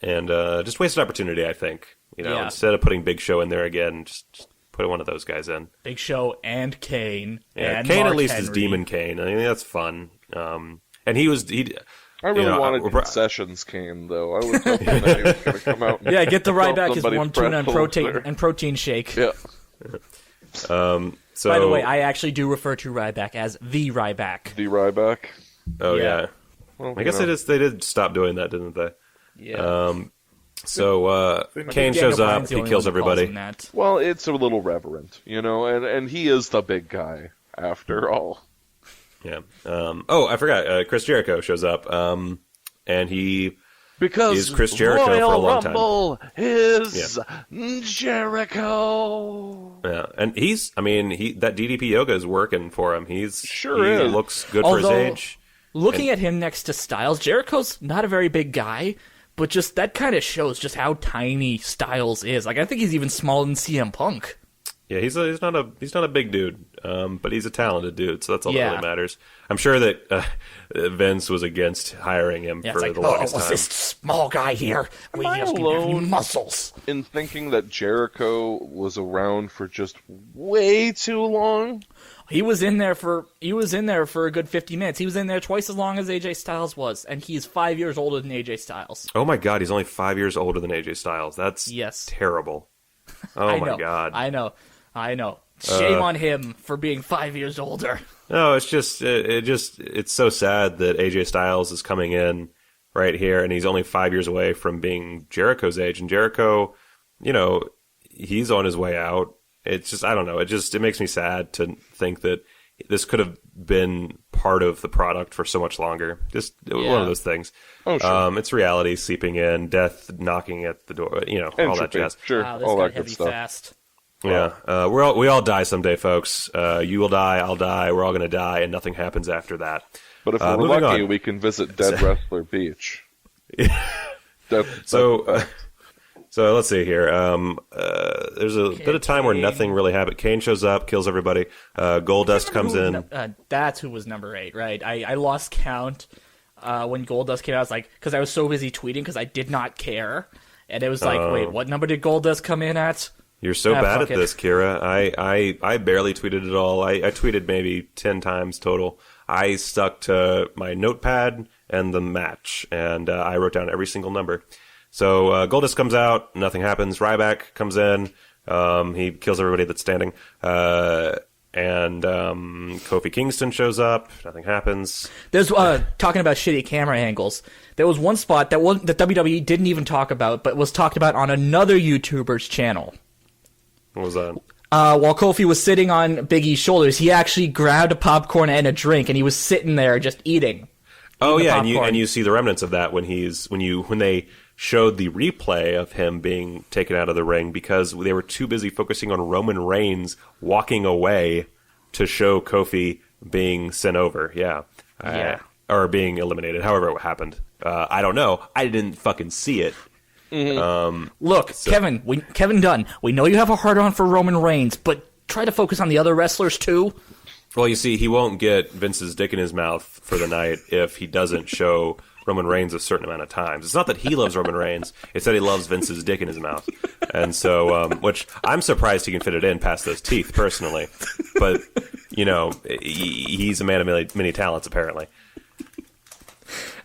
B: And just wasted opportunity, I think. Instead of putting Big Show in there again, just put one of those guys in.
A: Big Show and Kane.
B: Yeah,
A: and
B: Kane
A: Mark
B: at least
A: Henry.
B: is Demon Kane. I mean, that's fun. And he
C: I really wanted concessions Kane, though. I was hoping that he was going to come out.
A: Yeah, get the
C: sell
A: Ryback is
C: somebody
A: warm tuna and
C: pretzels
A: protein shake.
C: Yeah.
B: So
A: By the way, I actually do refer to Ryback as the Ryback.
C: The Ryback.
B: Oh
A: Yeah.
B: yeah.
C: Well,
B: I guess they did stop doing that, didn't they?
A: Yeah.
B: So Kane
A: Daniel
B: shows up,
A: Bryan's the
B: he
A: only
B: kills
A: one that calls
B: everybody.
A: him that.
C: Well, it's a little reverent, and he is the big guy after all.
B: Yeah. I forgot. Chris Jericho shows up, and he
C: Because
B: is Chris Jericho
C: Royal
B: for a long time.
C: Rumble is Jericho.
B: Yeah, and that DDP yoga is working for him. He
C: is.
B: looks good for his
A: Although,
B: age.
A: Looking at him next to Styles, Jericho's not a very big guy, but just that kind of shows just how tiny Styles is. Like, I think he's even smaller than CM Punk.
B: Yeah, he's not a big dude, but he's a talented dude, so that's all that
A: Yeah.
B: really matters. I'm sure that Vince was against hiring him
A: Yeah,
B: for
A: it's like,
B: the longest
A: what's
B: time.
A: this small guy here? We
C: I
A: just give him
C: alone?
A: muscles.
C: In thinking that Jericho was around for just way too long.
A: He was in there for a good 50 minutes. He was in there twice as long as AJ Styles was, and he's 5 years older than AJ Styles.
B: Oh my God, he's only 5 years older than AJ Styles. That's terrible. Oh
A: I
B: my
A: know,
B: God.
A: I know. Shame on him for being 5 years older.
B: No, it's just it's so sad that AJ Styles is coming in right here, and he's only 5 years away from being Jericho's age. And Jericho, he's on his way out. It's just, I don't know. It makes me sad to think that this could have been part of the product for so much longer. Just one of those things.
C: Oh, sure.
B: It's reality seeping in, death knocking at the door. All that jazz.
C: Sure,
A: Wow, this
C: all
A: got
C: that good
A: heavy
C: stuff.
A: fast.
B: Yeah, we all die someday, folks. You will die, I'll die, we're all going to die, and nothing happens after that.
C: But if we're
B: moving
C: lucky,
B: on.
C: we can visit Dead Wrestler Beach.
B: So let's see here. There's a bit of time where nothing really happened. Kane shows up, kills everybody. Goldust comes in.
A: That's who was number 8, right? I lost count when Goldust came out. I was like, because I was so busy tweeting because I did not care, and it was like, wait, what number did Goldust come in at?
B: You're so bad
A: fuck
B: at
A: it.
B: this, Kira. I barely tweeted at all. I tweeted maybe 10 times total. I stuck to my notepad and the match, and I wrote down every single number. So Goldust comes out, nothing happens. Ryback comes in, he kills everybody that's standing. And Kofi Kingston shows up, nothing happens.
A: There's talking about shitty camera angles. There was one spot that WWE didn't even talk about, but was talked about on another YouTuber's channel.
B: What was that?
A: While Kofi was sitting on Big E's shoulders, he actually grabbed a popcorn and a drink, and he was sitting there just eating.
B: Oh
A: the
B: yeah,
A: popcorn.
B: and you see the remnants of that when they showed the replay of him being taken out of the ring because they were too busy focusing on Roman Reigns walking away to show Kofi being sent over. Yeah. Or being eliminated, however it happened. I don't know. I didn't fucking see it.
A: Look, Kevin Dunn, we know you have a hard-on for Roman Reigns, but try to focus on the other wrestlers too.
B: Well, you see, he won't get Vince's dick in his mouth for the night if he doesn't show Roman Reigns a certain amount of times. It's not that he loves Roman Reigns; it's that he loves Vince's dick in his mouth. And so, which I'm surprised he can fit it in past those teeth, personally. But he's a man of many talents, apparently.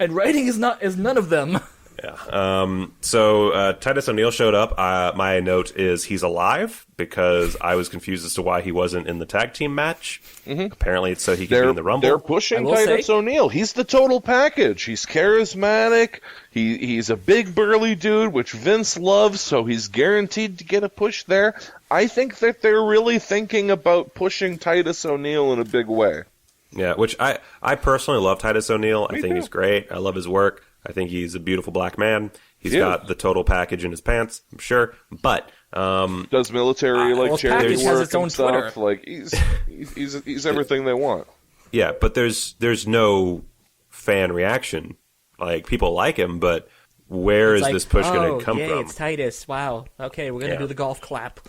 A: And writing is none of them.
B: Yeah. So Titus O'Neil showed up. My note is he's alive because I was confused as to why he wasn't in the tag team match. Mm-hmm. Apparently, it's so he could be in the Rumble.
C: They're pushing Titus O'Neil. He's the total package. He's charismatic. He's a big burly dude, which Vince loves. So he's guaranteed to get a push there. I think that they're really thinking about pushing Titus O'Neil in a big way.
B: Yeah, which I personally love Titus O'Neil. I think
C: too.
B: he's great. I love his work. I think he's a beautiful black man. He's got the total package in his pants, I'm sure. But
C: does military charity
A: package has
C: work
A: its own
C: and stuff.
A: Twitter.
C: Like he's everything they want.
B: yeah, but there's no fan reaction. Like people like him, but where
A: It's
B: is
A: like,
B: this push going to come
A: yay,
B: from?
A: it's Titus. Wow. Okay, we're gonna do the golf clap.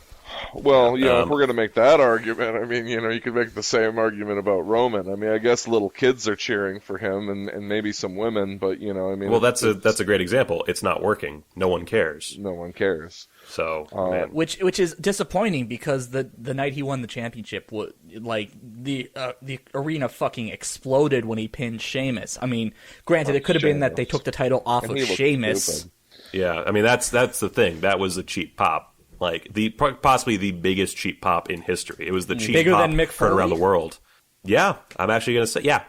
C: Well, if we're going to make that argument, I mean, you could make the same argument about Roman. I mean, I guess little kids are cheering for him and maybe some women, but, I mean...
B: Well, that's a great example. It's not working. No one cares.
C: No one cares.
B: So, man.
A: Which is disappointing because the night he won the championship, the arena fucking exploded when he pinned Sheamus. I mean, granted, it could have been that they took the title off of Sheamus.
C: Stupid.
B: Yeah, I mean, that's the thing. That was a cheap pop. Like, possibly the biggest cheap pop in history. It was the cheap
A: Bigger
B: pop
A: than Mick
B: heard around the
A: Foley?
B: world. Yeah, I'm actually going to say, yeah.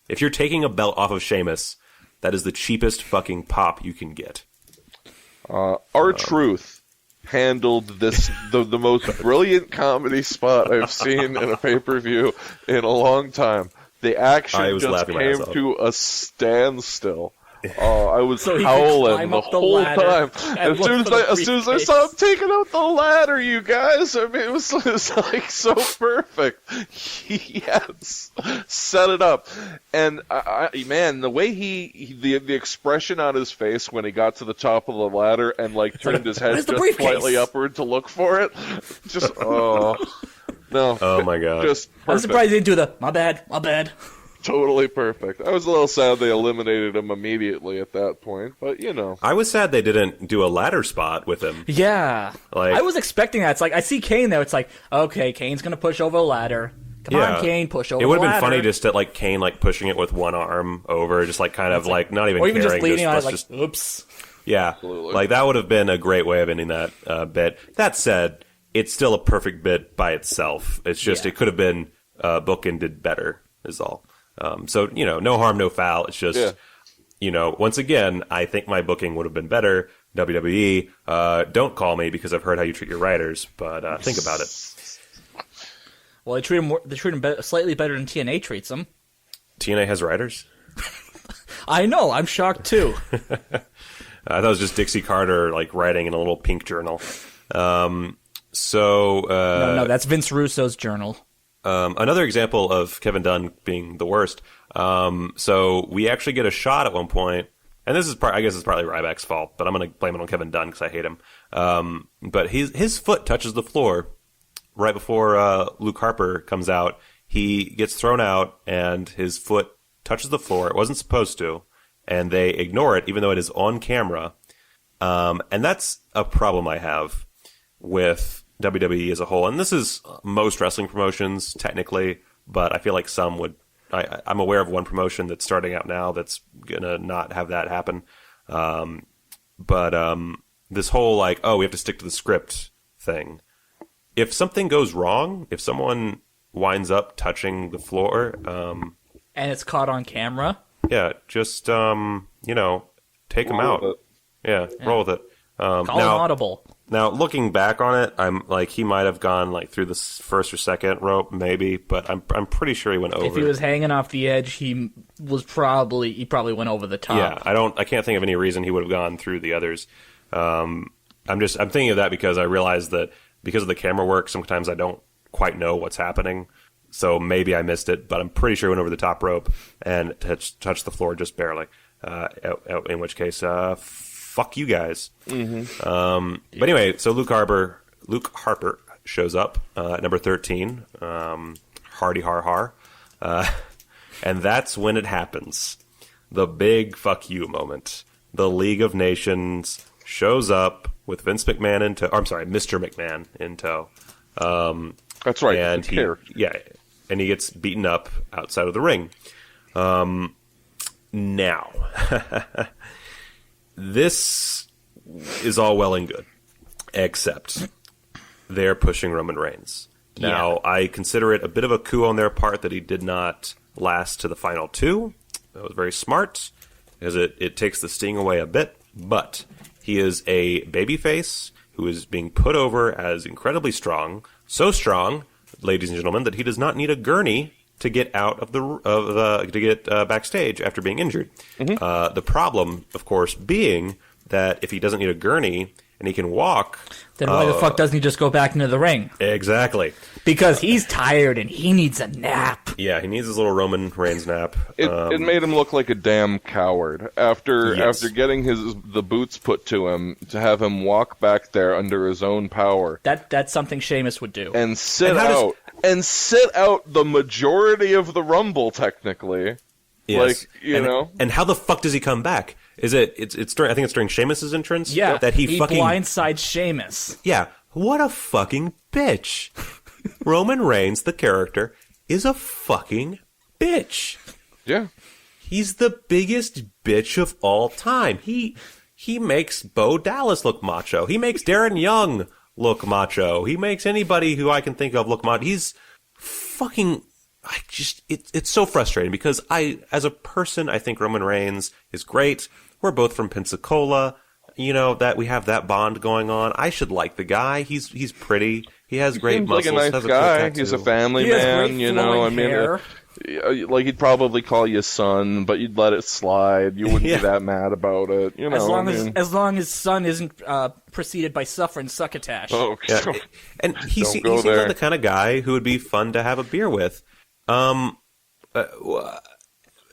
B: If you're taking a belt off of Sheamus, that is the cheapest fucking pop you can get.
C: R-Truth handled this the most brilliant comedy spot I've seen in a pay-per-view in a long time. The action just came to a standstill. I was howling the whole time. As soon as I saw him taking out the ladder, you guys, I mean, it was like so perfect. Yes, set it up, and man, the way the expression on his face when he got to the top of the ladder and turned his head just slightly upward to look for it, just no.
B: Oh my god!
C: Just perfect.
A: I'm surprised they didn't do the my bad.
C: Totally perfect. I was a little sad they eliminated him immediately at that point, but
B: I was sad they didn't do a ladder spot with him.
A: Yeah. I was expecting that. It's like, I see Kane there. It's like, okay, Kane's going to push over a ladder. Come on, Kane, push over the ladder.
B: It would have been funny just to, Kane, pushing it with one arm over, just kind of not even
A: or even
B: caring.
A: just leaning on it, oops.
B: Yeah. Absolutely. That would have been a great way of ending that bit. That said, it's still a perfect bit by itself. It's just, it could have been bookended better, is all. So, no harm, no foul. It's just, once again, I think my booking would have been better. WWE, don't call me because I've heard how you treat your writers, but think about it.
A: Well, they treat him slightly better than TNA treats them.
B: TNA has writers?
A: I know, I'm shocked too.
B: I thought it was just Dixie Carter, writing in a little pink journal. No,
A: that's Vince Russo's journal.
B: Another example of Kevin Dunn being the worst. So we actually get a shot at one point, and this is I guess it's partly Ryback's fault, but I'm going to blame it on Kevin Dunn because I hate him. But his foot touches the floor right before Luke Harper comes out. He gets thrown out, and his foot touches the floor. It wasn't supposed to, and they ignore it, even though it is on camera. And that's a problem I have with WWE as a whole, and this is most wrestling promotions technically, but I feel like some would. I'm aware of one promotion that's starting out now that's gonna not have that happen. But this whole we have to stick to the script thing. If something goes wrong, if someone winds up touching the floor,
A: and it's caught on camera,
B: just take them out. Roll with it.
A: Call an audible.
B: Now, looking back on it, I'm he might have gone through the first or second rope, maybe, but I'm pretty sure he went over.
A: If he was hanging off the edge, he probably went over the top.
B: Yeah, I can't think of any reason he would have gone through the others. I'm thinking of that because I realized that because of the camera work, sometimes I don't quite know what's happening. So maybe I missed it, but I'm pretty sure he went over the top rope and touched the floor just barely. In which case, fuck you guys. Mm-hmm. But anyway, so Luke Harper shows up at number 13. Hardy har har. And that's when it happens. The big fuck you moment. The League of Nations shows up with Mr. McMahon in tow.
C: That's right.
B: And he gets beaten up outside of the ring. Now, this is all well and good, except they're pushing Roman Reigns. Now, I consider it a bit of a coup on their part that he did not last to the final two. That was very smart, because it takes the sting away a bit, but he is a babyface who is being put over as incredibly strong, so strong, ladies and gentlemen, that he does not need a gurney to get out of backstage after being injured. Mm-hmm. The problem, of course, being that if he doesn't need a gurney and he can walk,
A: then why the fuck doesn't he just go back into the ring?
B: Exactly,
A: because he's tired and he needs a nap.
B: Yeah, he needs his little Roman Reigns nap.
C: It made him look like a damn coward after getting the boots put to him, to have him walk back there under his own power.
A: That's something Sheamus would do.
C: And sit out the majority of the Rumble, technically.
B: Yes.
C: Like, you know.
B: And how the fuck does he come back? It's during, I think it's during Sheamus's entrance.
A: Yeah,
B: that he fucking
A: blindsides Sheamus.
B: Yeah, what a fucking bitch. Roman Reigns, the character, is a fucking bitch.
C: Yeah.
B: He's the biggest bitch of all time. He makes Bo Dallas look macho. He makes Darren Young look macho. He makes anybody who I can think of look macho. He's fucking... It's so frustrating because as a person, I think Roman Reigns is great. We're both from Pensacola. You know, that we have that bond going on. I should like the guy. He's pretty. He has great muscles.
C: Like a nice guy. He's a family man, you know. I mean,
A: hair.
C: Like he'd probably call you son, but you'd let it slide. You wouldn't be that mad about it, you know.
A: As long as son isn't preceded by suffering succotash.
C: Oh,
B: yeah. And he seems like the kind of guy who would be fun to have a beer with.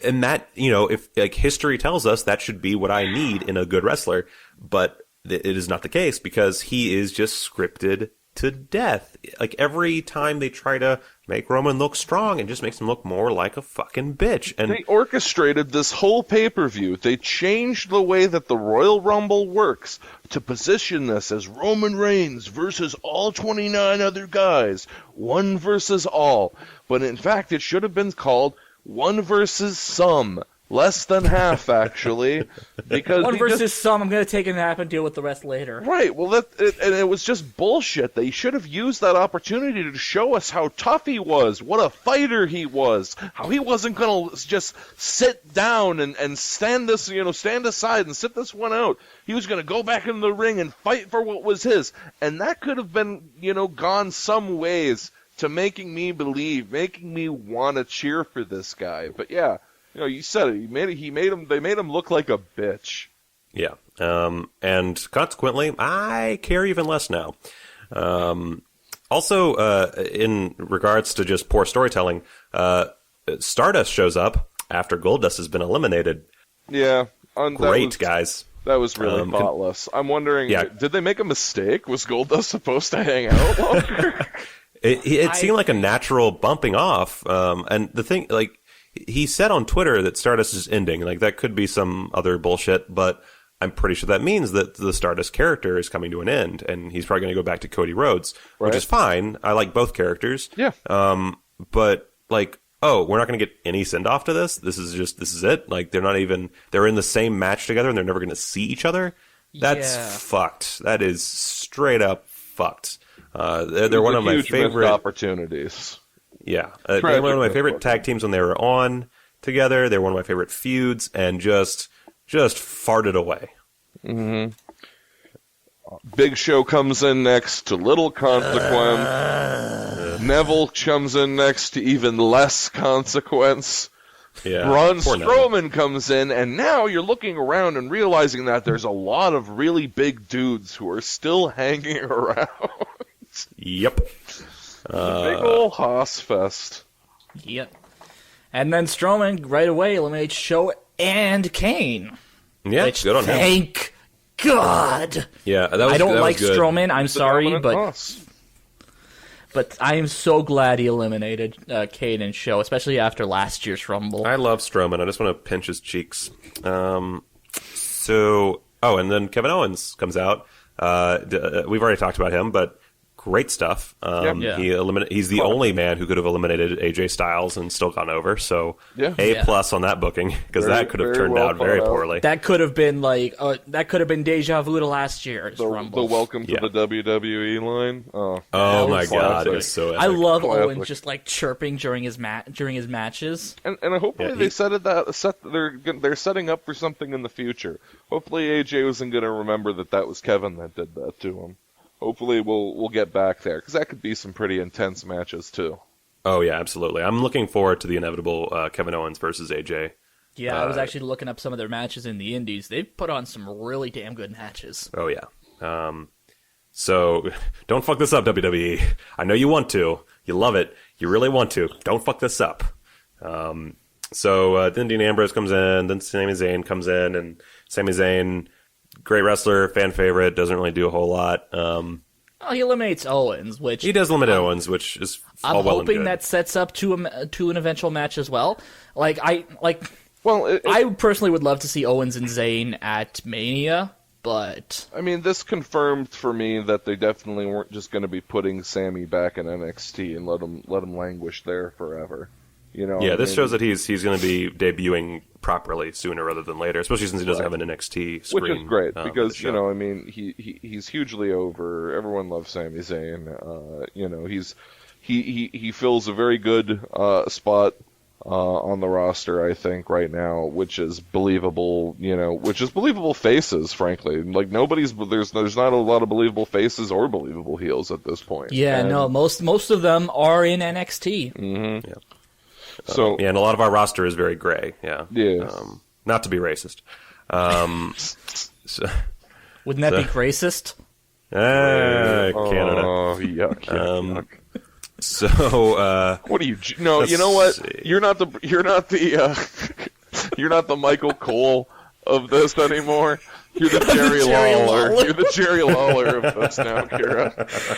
B: And that, you know, if like history tells us that should be what I need in a good wrestler, but it is not the case because he is just scripted to death. Like every time they try to make Roman look strong, it just makes him look more like a fucking bitch. And
C: they orchestrated this whole pay-per-view. They changed the way that the Royal Rumble works to position this as Roman Reigns versus all 29 other guys, one versus all. But in fact, it should have been called one versus some. Less than half, actually. Because
A: one versus some, I'm going to take a nap and deal with the rest later.
C: Right, well, and it was just bullshit. They should have used that opportunity to show us how tough he was, what a fighter he was, how he wasn't going to just sit down and stand aside and sit this one out. He was going to go back in the ring and fight for what was his. And that could have been, gone some ways to making me believe, making me want to cheer for this guy. But yeah. You said it. They made him look like a bitch.
B: Yeah. And consequently, I care even less now. Also, in regards to just poor storytelling, Stardust shows up after Goldust has been eliminated.
C: Yeah.
B: Guys.
C: That was really thoughtless. I'm wondering, did they make a mistake? Was Goldust supposed to hang out longer?
B: It seemed like a natural bumping off. And the thing, like, he said on Twitter that Stardust is ending. Like, that could be some other bullshit, but I'm pretty sure that means that the Stardust character is coming to an end, and he's probably going to go back to Cody Rhodes, which is fine. I like both characters.
C: Yeah.
B: But, like, we're not going to get any send-off to this? This is it? Like, they're in the same match together, and they're never going to see each other? That's fucked. That is straight up fucked. They're one of my favorite
C: opportunities.
B: Yeah, they were one of my favorite tag teams when they were on together. They were one of my favorite feuds, and just farted away.
C: Mm-hmm. Big Show comes in next to little consequence. Neville comes in next to even less consequence.
B: Yeah,
C: Braun Strowman comes in, and now you're looking around and realizing that there's a lot of really big dudes who are still hanging around.
B: Yep.
C: Big ol' Haas Fest.
A: Yep. And then Strowman right away eliminates Show and Kane.
B: Yeah, good on him.
A: Thank God.
B: Yeah,
A: I don't like Strowman. I'm sorry, but
C: Haas.
B: But
A: I am so glad he eliminated Kane and Show, especially after last year's Rumble.
B: I love Strowman. I just want to pinch his cheeks. And then Kevin Owens comes out. We've already talked about him, but great stuff. He's the only man who could have eliminated AJ Styles and still gone over. So A+ on that booking, because that could have turned out very poorly.
A: That could have been deja vu to last year's Rumble.
C: The welcome to the WWE line.
B: Oh my God, it was so epic.
A: I love Owens just like chirping during his matches.
C: And hopefully they're setting up for something in the future. Hopefully AJ wasn't going to remember that was Kevin that did that to him. Hopefully we'll get back there, because that could be some pretty intense matches too.
B: Oh yeah, absolutely. I'm looking forward to the inevitable Kevin Owens versus AJ.
A: Yeah, I was actually looking up some of their matches in the Indies. They've put on some really damn good matches.
B: Oh yeah. So don't fuck this up, WWE. I know you want to. You love it. You really want to. Don't fuck this up. So then Dean Ambrose comes in, then Sami Zayn comes in, and Sami Zayn, great wrestler, fan favorite, doesn't really do a whole lot.
A: Well, he eliminates Owens, which
B: He does limit Owens, which is
A: I'm
B: all well
A: hoping
B: and good.
A: that sets up to an eventual match as well. I
C: Well,
A: personally would love to see Owens and Zayn at Mania, but
C: I mean, this confirmed for me that they definitely weren't just going to be putting Sammy back in NXT and let him languish there forever. You know?
B: Yeah, this shows that he's going to be debuting properly sooner rather than later, especially since he doesn't have an NXT screen.
C: Which is great because
B: for the show.
C: I mean, he's hugely over. Everyone loves Sami Zayn. He fills a very good spot on the roster, I think, right now, which is believable. Which is believable faces, frankly. Like there's not a lot of believable faces or believable heels at this point.
A: yeah, no, most of them are in NXT.
C: Mm-hmm.
B: Yeah.
C: So
B: Yeah, and a lot of our roster is very gray. Yeah.
C: Yes.
B: Not to be racist. So,
A: Wouldn't that be racist?
B: Canada.
C: Oh, yuck, yuck.
B: So,
C: What are you? No, you know what? You're not the you're not the Michael Cole of this anymore. You're the Jerry Lawler. You're the Jerry Lawler of this now, Kira.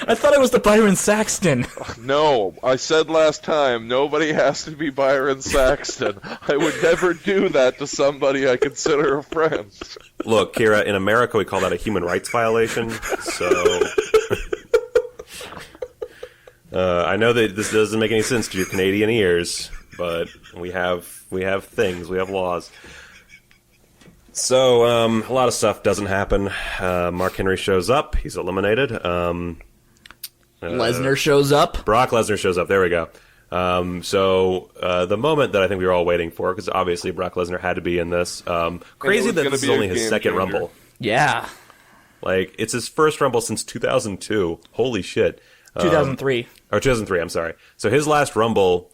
A: I thought it was the Byron Saxton.
C: No, I said last time, nobody has to be Byron Saxton. I would never do that to somebody I consider a friend.
B: look, Kira, in America we call that a human rights violation. So, I know that this doesn't make any sense to your Canadian ears, but we have things, we have laws. So, a lot of stuff doesn't happen. Mark Henry shows up. He's eliminated.
A: Lesnar shows up.
B: Brock Lesnar shows up. There we go. So, the moment that I think we were all waiting for, because obviously Brock Lesnar had to be in this. Crazy that this is only his second Rumble.
A: Yeah.
B: Like, it's his first Rumble since 2002. Holy shit.
A: 2003.
B: Or 2003, I'm sorry. So his last Rumble,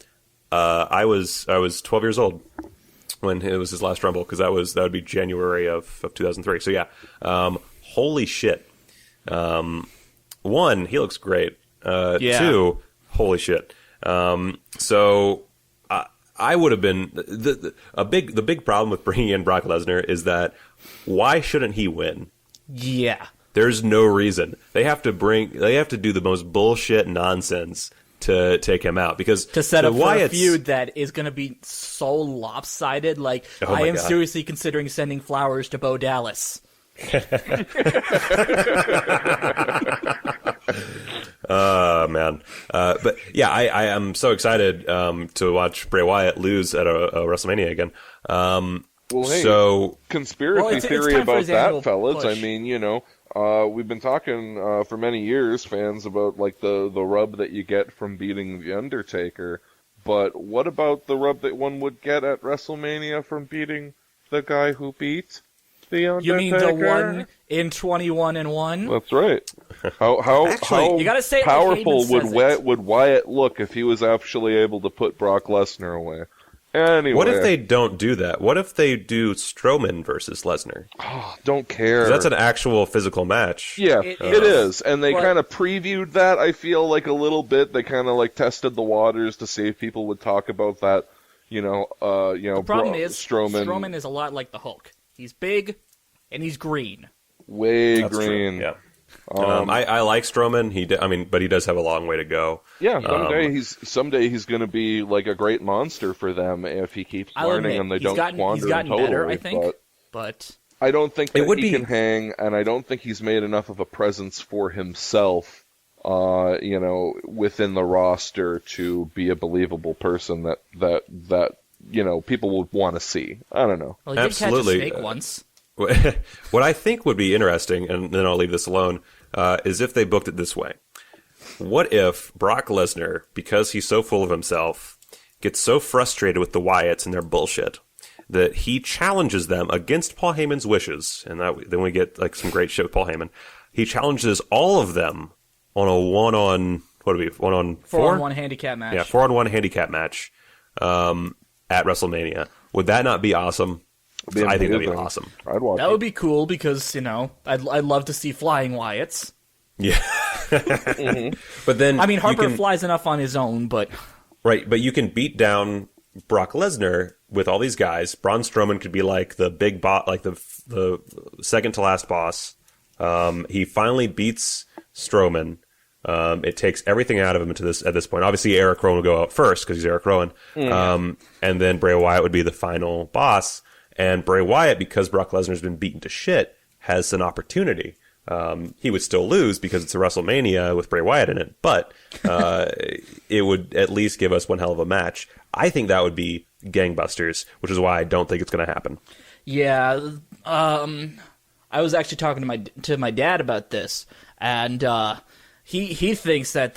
B: I was 12 years old when it was his last Rumble, because that would be January of 2003. So yeah, holy shit. One, he looks great.
A: Yeah.
B: Two, holy shit. So I would have been the big problem with bringing in Brock Lesnar is that why shouldn't he win?
A: Yeah.
B: There's no reason. They have to do the most bullshit nonsense to take him out, because
A: To set up for a
B: Wyatt's
A: feud that is going to be so lopsided. Like,
B: Oh
A: I
B: my
A: am
B: God.
A: seriously considering sending flowers to Bo Dallas.
B: man. But yeah, I am so excited to watch Bray Wyatt lose at a WrestleMania again.
C: Well, hey,
B: So
C: conspiracy
A: it's
C: theory
A: time for
C: about
A: his annual
C: that, fellas.
A: push.
C: I mean, we've been talking for many years, fans, about like the rub that you get from beating the Undertaker. But what about the rub that one would get at WrestleMania from beating the guy who beat the Undertaker?
A: You mean the one in 21-1?
C: That's right. How
B: Actually,
A: you gotta say it like
C: powerful
A: Heyman says it.
C: would Wyatt look if he was actually able to put Brock Lesnar away? Anyway,
B: what if they don't do that? What if they do Strowman versus Lesnar?
C: don't care?
B: 'Cause that's an actual physical match.
C: Yeah,
A: It
C: it
A: is.
C: is, and they
A: But-
C: kind of previewed that. I feel like a little bit. They kind of like tested the waters to see if people would talk about that.
A: The problem is,
C: Strowman
A: is a lot like the Hulk. He's big, and he's green.
C: way
B: That's true,
C: green.
B: Yeah. I like Strowman. But he does have a long way to go.
C: Yeah, someday he's going to be like a great monster for them if he keeps
A: I'll
C: learning
A: admit,
C: and they
A: he's
C: don't
A: gotten
C: squander him totally.
A: better, I think. But
C: I don't think
B: It
C: that
B: would
C: he
B: be-
C: can hang, and I don't think he's made enough of a presence for himself, within the roster to be a believable person that people would want to see. I don't know.
A: well, he did
B: Absolutely.
A: catch a snake once.
B: What I think would be interesting, and then I'll leave this alone, is if they booked it this way. What if Brock Lesnar, because he's so full of himself, gets so frustrated with the Wyatts and their bullshit that he challenges them against Paul Heyman's wishes, and then we get like some great shit with Paul Heyman. He challenges all of them on a one-on 4-on-1
A: handicap match.
B: Yeah, 4-on-1 handicap match at WrestleMania. Would that not be awesome?
C: Be
B: I think that'd be
C: amazing.
B: awesome.
C: I'd watch
A: That
C: it.
A: would be cool because, I'd love to see flying Wyatts.
B: Yeah. But then
A: I mean, Harper
B: you can,
A: flies enough on his own, but
B: right, but you can beat down Brock Lesnar with all these guys. Braun Strowman could be like the big boss, like the second to last boss. He finally beats Strowman. It takes everything out of him at this point. Obviously, Eric Rowan will go out first because he's Eric Rowan. And then Bray Wyatt would be the final boss. And Bray Wyatt, because Brock Lesnar's been beaten to shit, has an opportunity. He would still lose because it's a WrestleMania with Bray Wyatt in it, but it would at least give us one hell of a match. I think that would be gangbusters, which is why I don't think it's going to happen.
A: Yeah, I was actually talking to my dad about this, and he thinks that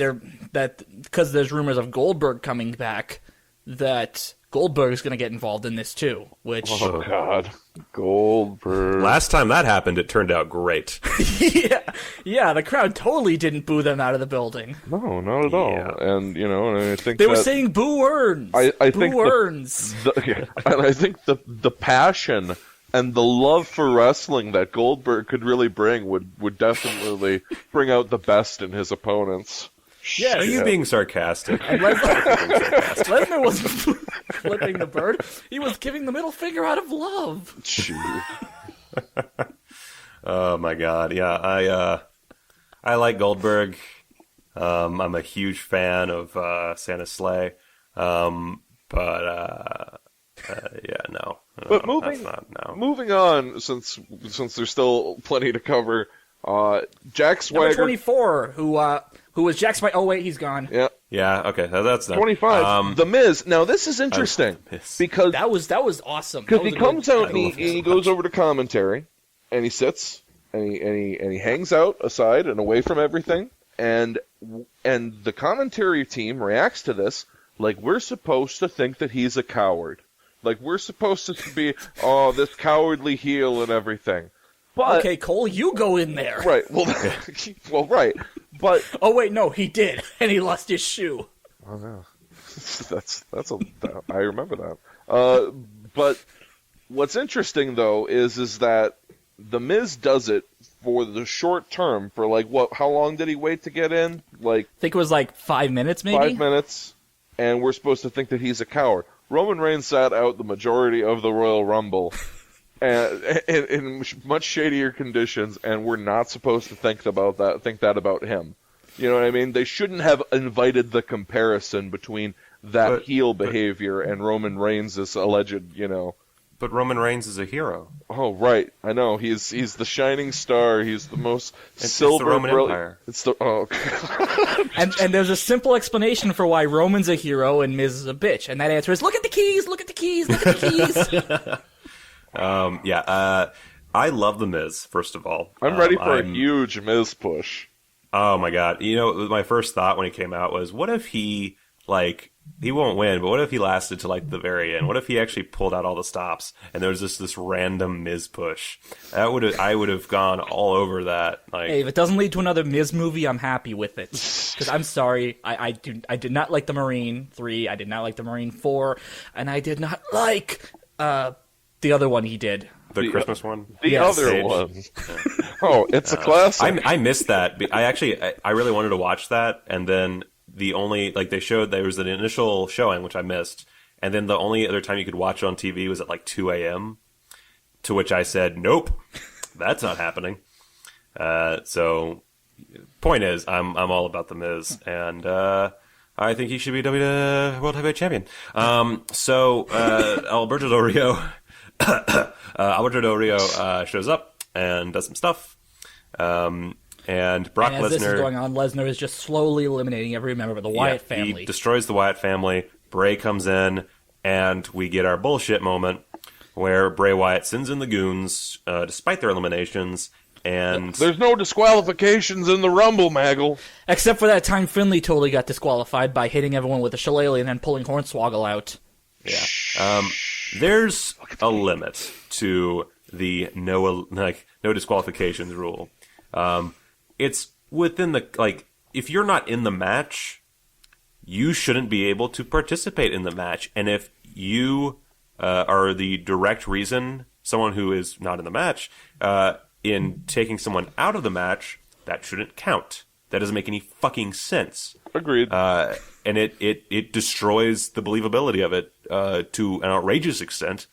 A: because there's rumors of Goldberg coming back, that Goldberg's going to get involved in this too, which...
C: Oh, God. Goldberg.
B: Last time that happened, it turned out great.
A: yeah, the crowd totally didn't boo them out of the building.
C: No, not at all. And, I think
A: they were saying boo Earns.
C: I think
A: boo Earns.
C: And I think the passion and the love for wrestling that Goldberg could really bring would definitely bring out the best in his opponents.
A: Yes.
B: Are you being sarcastic?
A: And Lesnar wasn't flipping the bird. He was giving the middle finger out of love.
B: Oh my God! Yeah, I like Goldberg. I'm a huge fan of Santa Slay. No.
C: But moving on, since there's still plenty to cover. Jack Swagger,
A: number 24, who was Jack Swagger. Oh wait, he's gone.
C: Yeah.
B: Yeah. Okay. That's done.
C: 25. The Miz. Now this is interesting because
A: that was awesome.
C: Because he comes out and he goes over to commentary, and he sits and he hangs out aside and away from everything, and the commentary team reacts to this like we're supposed to think that he's a coward, like we're supposed to be this cowardly heel and everything. But,
A: okay, Cole, you go in there.
C: Right. Well, right. But
A: oh wait, no, he did, and he lost his shoe.
C: Oh no, I remember that. But what's interesting though is that the Miz does it for the short term. For like what? How long did he wait to get in? Like
A: I think it was like 5 minutes, maybe.
C: 5 minutes, and we're supposed to think that he's a coward. Roman Reigns sat out the majority of the Royal Rumble. And in much shadier conditions, and we're not supposed to think that about him. You know what I mean? They shouldn't have invited the comparison between that heel behavior and Roman Reigns' alleged,
B: But Roman Reigns is a hero.
C: Oh, right. I know. He's the shining star. He's the most silver.
B: It's the Roman Empire.
C: It's the
A: and there's a simple explanation for why Roman's a hero and Miz is a bitch, and that answer is look at the keys, look at the keys, look at the keys.
B: I love The Miz, first of all.
C: I'm ready for a huge Miz push.
B: Oh, my God. My first thought when he came out was, what if he won't win, but what if he lasted to, the very end? What if he actually pulled out all the stops, and there was just this random Miz push? I would have gone all over that.
A: Hey, if it doesn't lead to another Miz movie, I'm happy with it. Because I'm sorry, I did not like the Marine 3, I did not like the Marine 4, and I did not like... the other one he did.
B: The Christmas one?
C: The other one. Oh, it's a classic.
B: I missed that. I really wanted to watch that, and then the only, they showed, there was an initial showing, which I missed, and then the only other time you could watch it on TV was at 2 a.m., to which I said, nope, that's not happening. So, point is, I'm all about The Miz, and I think he should be World Heavyweight Champion. Alberto Del Rio... Alberto Del Rio shows up and does some stuff. And Brock Lesnar...
A: As this is going on, Lesnar is just slowly eliminating every member of the Wyatt family.
B: He destroys the Wyatt family. Bray comes in, and we get our bullshit moment where Bray Wyatt sends in the goons, despite their eliminations, and...
C: There's no disqualifications in the Rumble, Maggle.
A: Except for that time Finlay totally got disqualified by hitting everyone with a shillelagh and then pulling Hornswoggle out.
B: Yeah. There's a limit to the no disqualifications rule. It's within the, if you're not in the match, you shouldn't be able to participate in the match. And if you are the direct reason, someone who is not in the match, in taking someone out of the match, that shouldn't count. That doesn't make any fucking sense.
C: Agreed.
B: it destroys the believability of it to an outrageous extent.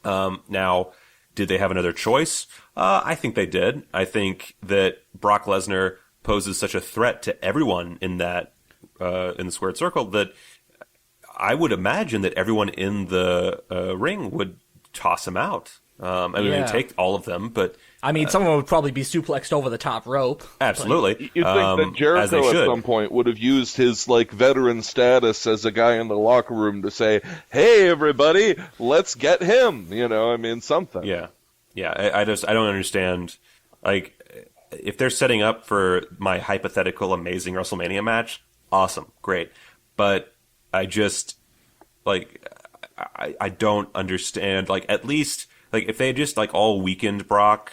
B: Now, did they have another choice? I think they did. I think that Brock Lesnar poses such a threat to everyone in that in the squared circle that I would imagine that everyone in the ring would toss him out. I mean,
A: Yeah.
B: take all of them, but
A: I mean, someone would probably be suplexed over the top rope.
B: absolutely.
C: You'd think that
B: as they
C: Jericho at
B: should.
C: some point would have used his like veteran status as a guy in the locker room to say, "Hey, everybody, let's get him." You know, I mean, something.
B: Yeah. I don't understand. Like, if they're setting up for my hypothetical amazing WrestleMania match, awesome, great. But I just, like, I don't understand. Like, at least, like, if they had just, like, all weakened Brock,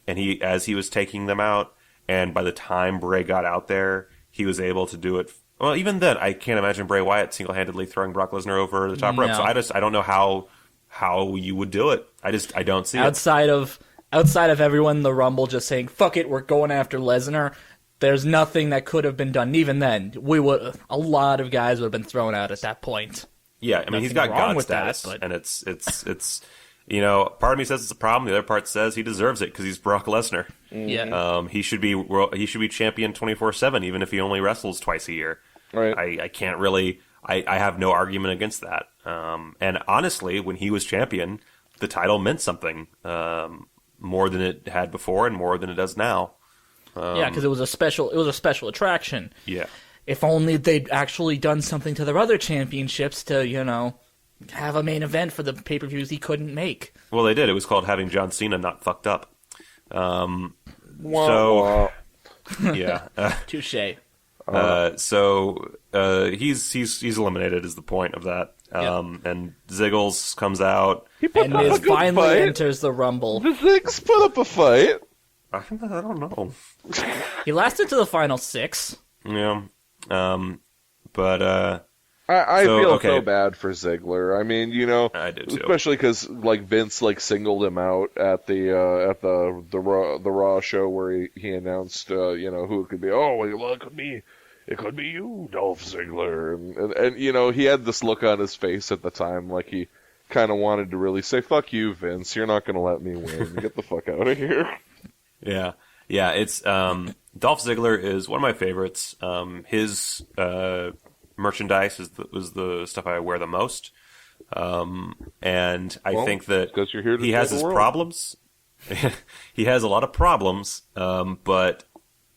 B: and as he was taking them out, and by the time Bray got out there, he was able to do it. Well, even then, I can't imagine Bray Wyatt single-handedly throwing Brock Lesnar over the top rope. So I don't know how you would do it. I don't see it.
A: Outside of everyone in the Rumble just saying, fuck it, we're going after Lesnar, there's nothing that could have been done. Even then, a lot of guys would have been thrown out at that point.
B: Yeah, I mean, he's got
A: Nothing wrong
B: God
A: with
B: status,
A: that, but-
B: and it's you know, part of me says it's a problem, the other part says he deserves it because he's Brock Lesnar.
A: Yeah.
B: He should be champion 24/7, even if he only wrestles twice a year.
C: Right.
B: I can't really. I have no argument against that. And honestly, when he was champion, the title meant something more than it had before, and more than it does now.
A: Yeah, because it was a special attraction.
B: Yeah.
A: If only they'd actually done something to their other championships to, have a main event for the pay-per-views he couldn't make.
B: Well, they did. It was called having John Cena not fucked up.
C: Wah,
B: So, yeah.
A: Touche.
B: He's eliminated is the point of that. And Ziggles comes out.
A: And Miz
C: a good
A: finally
C: fight.
A: enters the Rumble.
C: The Ziggs put up a fight.
B: I don't know.
A: He lasted to the final 6.
B: Yeah. But
C: I
B: So,
C: feel
B: okay.
C: so bad for Ziggler. I mean,
B: I do too.
C: especially because like Vince like singled him out at the Raw show where he announced who it could be. Oh, well, it could be you, Dolph Ziggler, and he had this look on his face at the time like he kind of wanted to really say, "Fuck you, Vince. You're not going to let me win. Get the fuck out of here."
B: Yeah. It's Dolph Ziggler is one of my favorites. His merchandise was the stuff I wear the most. And I think that
C: 'cause you're here to
B: he
C: save
B: has
C: the
B: his
C: world.
B: problems. He has a lot of problems, but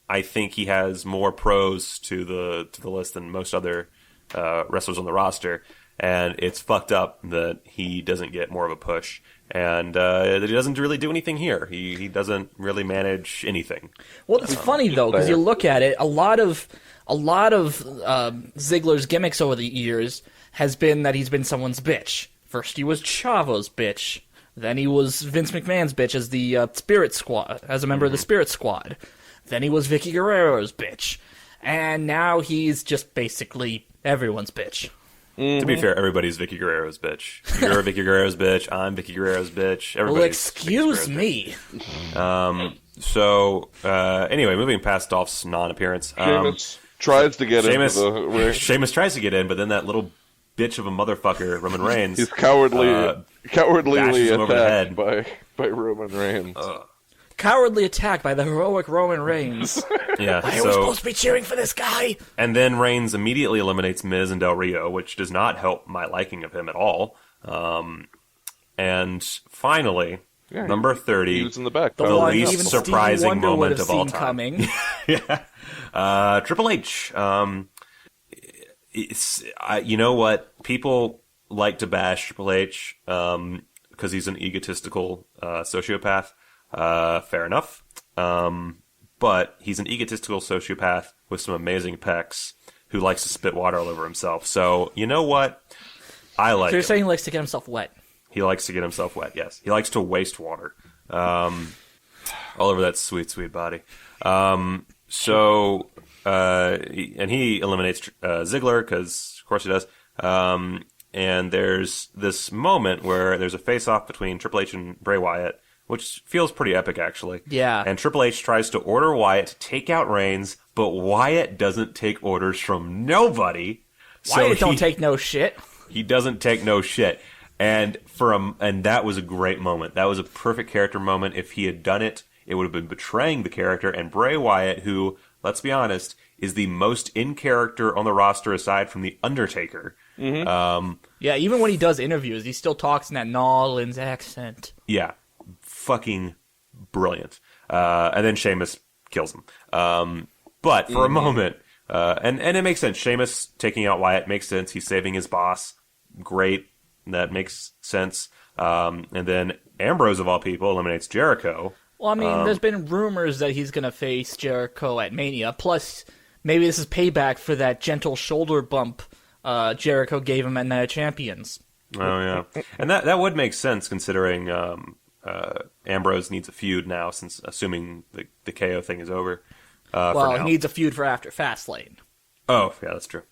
B: I think he has more pros to the list than most other wrestlers on the roster. And it's fucked up that he doesn't get more of a push, and that he doesn't really do anything here. He doesn't really manage anything.
A: Well, it's funny though, because you look at it, a lot of Ziggler's gimmicks over the years has been that he's been someone's bitch. First he was Chavo's bitch, then he was Vince McMahon's bitch as the Spirit Squad, as a member of the Spirit Squad. Then he was Vicky Guerrero's bitch, and now he's just basically everyone's bitch.
B: To be fair, everybody's Vicky Guerrero's bitch. You're Vicky Guerrero's bitch. I'm Vicky Guerrero's bitch.
A: Well,
B: Everybody's
A: excuse
B: Vicky Guerrero's
A: me.
B: bitch. Anyway, moving past Dolph's non-appearance.
C: Sheamus tries to get
B: Sheamus,
C: into the ring.
B: Sheamus tries to get in, but then that little bitch of a motherfucker, Roman Reigns,
C: He's cowardly
B: bashes him over the
C: attacked
B: head.
C: by Roman Reigns.
A: Cowardly attack by the heroic Roman Reigns.
B: yeah.
A: Why are we supposed to be cheering for this guy?
B: And then Reigns immediately eliminates Miz and Del Rio, which does not help my liking of him at all. And finally, number 30,
C: He was in the back.
A: The
B: The
A: one
B: least
A: even
B: surprising
A: Stevie Wonder would
B: moment
A: have
B: of all
A: seen
B: time.
A: coming.
B: Triple H. You know what? People like to bash Triple H because he's an egotistical sociopath. Fair enough. But he's an egotistical sociopath with some amazing pecs who likes to spit water all over himself. So, you know what? I like
A: So you're
B: him.
A: saying he likes to get himself wet?
B: He likes to get himself wet, yes. He likes to waste water. All over that sweet, sweet body. And he eliminates Ziggler, because of course he does. And there's this moment where there's a face-off between Triple H and Bray Wyatt, which feels pretty epic, actually.
A: Yeah.
B: And Triple H tries to order Wyatt to take out Reigns, but Wyatt doesn't take orders from nobody.
A: Wyatt don't take no shit.
B: He doesn't take no shit. And that was a great moment. That was a perfect character moment. If he had done it, it would have been betraying the character. And Bray Wyatt, who, let's be honest, is the most in character on the roster aside from The Undertaker.
C: Mm-hmm.
A: Yeah, even when he does interviews, he still talks in that New Orleans accent.
B: Yeah, fucking brilliant. And then Sheamus kills him. But for a moment, and it makes sense. Sheamus taking out Wyatt makes sense. He's saving his boss. Great. That makes sense. And then Ambrose, of all people, eliminates Jericho.
A: Well, I mean, there's been rumors that he's going to face Jericho at Mania. Plus, maybe this is payback for that gentle shoulder bump Jericho gave him at Night of Champions.
B: Oh, yeah. And that would make sense, considering Ambrose needs a feud now, since assuming the KO thing is over.
A: Well, he needs a feud for after Fastlane.
B: Oh, yeah, that's true.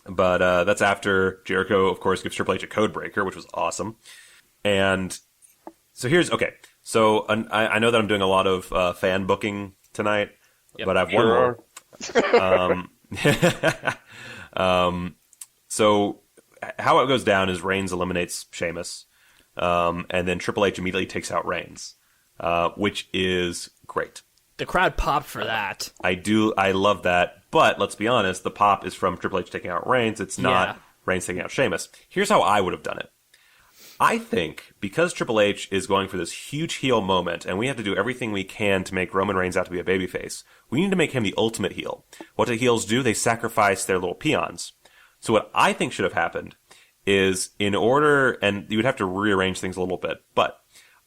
B: But that's after Jericho, of course, gives Triple H a code breaker, which was awesome. And so okay. So I know that I'm doing a lot of fan booking tonight, but I have one more. So how it goes down is Reigns eliminates Sheamus, and then Triple H immediately takes out Reigns, which is great.
A: The crowd popped for that.
B: I love that. But let's be honest, the pop is from Triple H taking out Reigns. It's not Reigns taking out Sheamus. Here's how I would have done it. I think because Triple H is going for this huge heel moment, and we have to do everything we can to make Roman Reigns out to be a babyface, we need to make him the ultimate heel. What do heels do? They sacrifice their little peons. So what I think should have happened is, in order, and you would have to rearrange things a little bit, but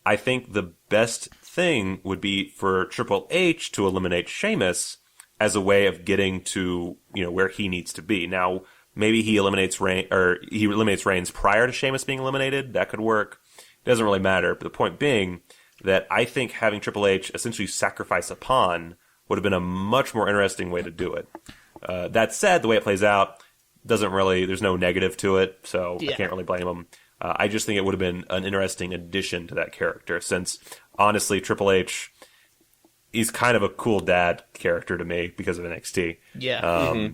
B: I think the best thing would be for Triple H to eliminate Sheamus as a way of getting to, where he needs to be. Now, maybe he eliminates Reigns prior to Sheamus being eliminated. That could work. It doesn't really matter. But the point being that I think having Triple H essentially sacrifice a pawn would have been a much more interesting way to do it. That said, the way it plays out there's no negative to it, so I can't really blame him. I just think it would have been an interesting addition to that character, since honestly, Triple H, he's kind of a cool dad character to me because of NXT.
A: Yeah.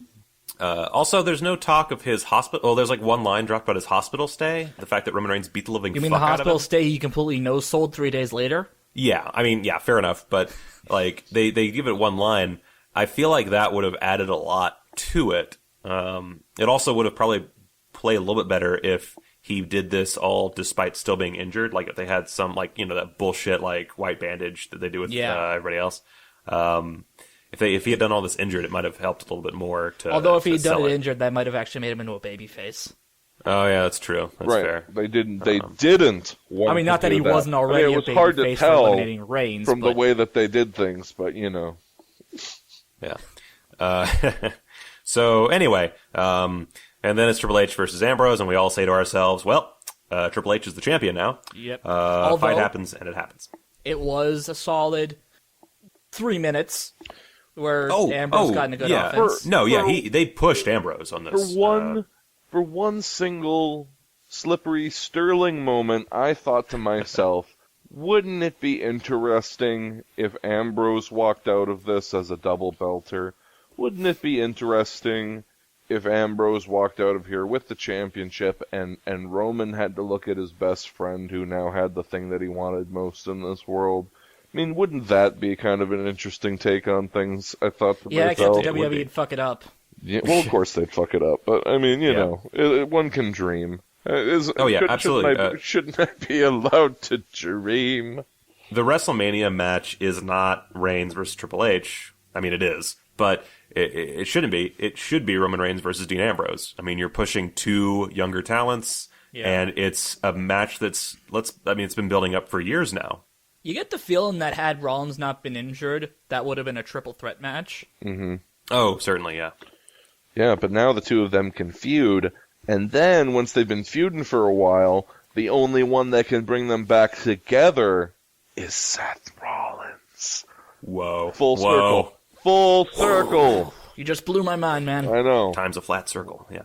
B: Also, there's no talk of his hospital. Oh, there's like one line dropped about his hospital stay. The fact that Roman Reigns beat the living
A: You
B: fuck
A: mean the
B: out of
A: hospital
B: him.
A: stay he completely no-sold 3 days later?
B: Yeah, I mean, yeah, fair enough. But like they give it one line. I feel like that would have added a lot to it. It also would have probably played a little bit better if he did this all despite still being injured. Like if they had some that bullshit like white bandage that they do with everybody else. If he had done all this injured, it might have helped a little bit more.
A: Although if he had done it injured, that might have actually made him into a babyface.
B: Oh yeah, that's true. That's fair.
C: They didn't. They didn't. Want
A: I mean, not
C: to
A: that he
C: do that.
A: wasn't already
C: it was
A: a
C: hard to
A: babyface for
C: tell
A: eliminating Reigns
C: from the way that they did things, but
B: Yeah. So anyway, and then it's Triple H versus Ambrose, and we all say to ourselves, well, Triple H is the champion now.
A: Yep.
B: Fight happens, and it happens.
A: It was a solid 3 minutes where Ambrose got in a good offense.
B: They pushed Ambrose on this.
C: For one single slippery Sterling moment, I thought to myself, wouldn't it be interesting if Ambrose walked out of this as a double belter? Wouldn't it be interesting if Ambrose walked out of here with the championship and Roman had to look at his best friend who now had the thing that he wanted most in this world? I mean, wouldn't that be kind of an interesting take on things, I thought to myself?
A: Except the WWE'd fuck it up.
C: Yeah, well, of course they'd fuck it up, but I mean, one can dream.
B: Absolutely.
C: Shouldn't I be allowed to dream?
B: The WrestleMania match is not Reigns versus Triple H. I mean, it is, but it shouldn't be. It should be Roman Reigns versus Dean Ambrose. I mean, you're pushing two younger talents, and it's a match it's been building up for years now.
A: You get the feeling that had Rollins not been injured, that would have been a triple threat match.
C: Mm-hmm.
B: Oh, certainly, yeah.
C: Yeah, but now the two of them can feud, and then once they've been feuding for a while, the only one that can bring them back together is Seth Rollins.
B: Whoa.
C: Full circle. Full circle.
A: You just blew my mind, man.
C: I know.
B: Time's a flat circle, yeah.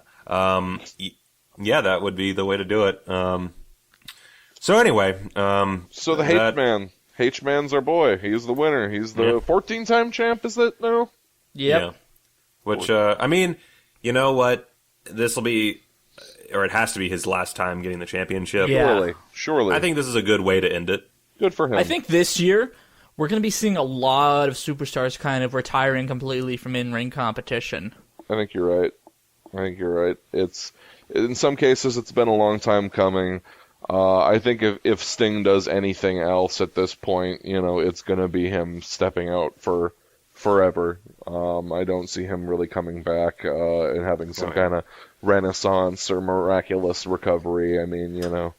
B: Yeah, that would be the way to do it. So anyway,
C: so the H-Man. H-Man's our boy. He's the winner. He's the 14-time champ, is it now?
A: Yep.
B: Yeah. Which, I mean, you know what? this will be, or it has to be his last time getting the championship.
A: Yeah.
C: Surely.
B: I think this is a good way to end it.
C: Good for him.
A: I think this year we're going to be seeing a lot of superstars kind of retiring completely from in-ring competition.
C: I think you're right. It's in some cases it's been a long time coming. I think if Sting does anything else at this point, it's going to be him stepping out for forever. I don't see him really coming back and having some kind of renaissance or miraculous recovery. I mean,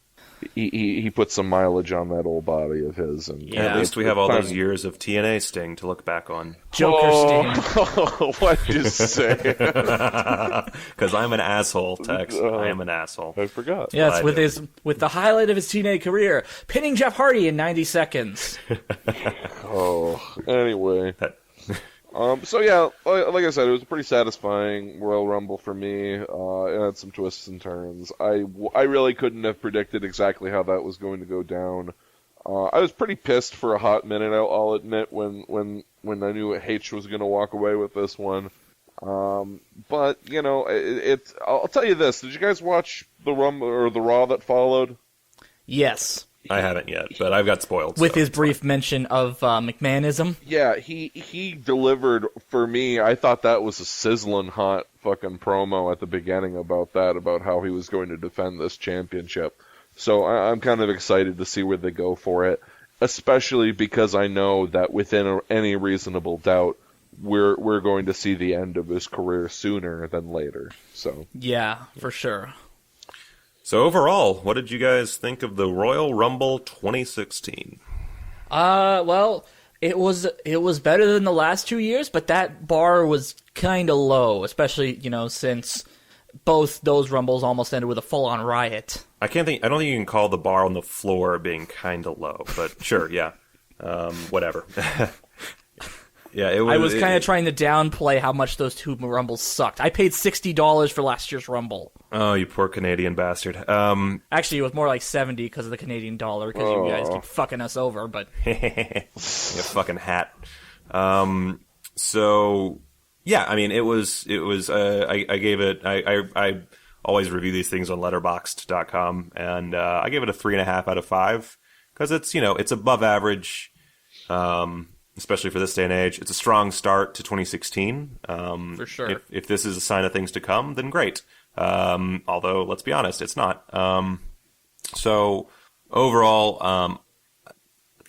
C: he put some mileage on that old body of his, and
B: at least we have all those years of TNA Sting to look back on.
A: Joker Sting.
C: What'd you say?
B: Because I'm an asshole, Tex. I am an asshole.
C: I forgot.
A: Yes, with the highlight of his TNA career, pinning Jeff Hardy in 90 seconds.
C: Anyway. So yeah, like I said, it was a pretty satisfying Royal Rumble for me. It had some twists and turns. I really couldn't have predicted exactly how that was going to go down. I was pretty pissed for a hot minute, I'll admit, when I knew H was going to walk away with this one. But I'll tell you this: did you guys watch the Rumble or the Raw that followed?
A: Yes.
B: I haven't yet, but I've got spoiled.
A: With his brief mention of McMahonism.
C: Yeah, he delivered for me. I thought that was a sizzling hot fucking promo at the beginning about how he was going to defend this championship. So I'm kind of excited to see where they go for it, especially because I know that within any reasonable doubt, we're going to see the end of his career sooner than later. So
A: yeah, for sure.
B: So overall, what did you guys think of the Royal Rumble 2016?
A: Well, it was better than the last 2 years, but that bar was kind of low, especially, since both those Rumbles almost ended with a full-on riot.
B: I don't think you can call the bar on the floor being kind of low, but sure, yeah. Whatever. Yeah,
A: I was kind of trying to downplay how much those two Rumbles sucked. I paid $60 for last year's Rumble.
B: Oh, you poor Canadian bastard.
A: Actually, it was more like $70 because of the Canadian dollar, because you guys keep fucking us over, but...
B: You fucking hat. So, yeah, I mean, it was, I gave it, I always review these things on letterboxd.com, and I gave it a 3.5 out of 5, because it's, it's above average, especially for this day and age. It's a strong start to 2016.
A: For sure.
B: If this is a sign of things to come, then great. Although, let's be honest, it's not. So, overall,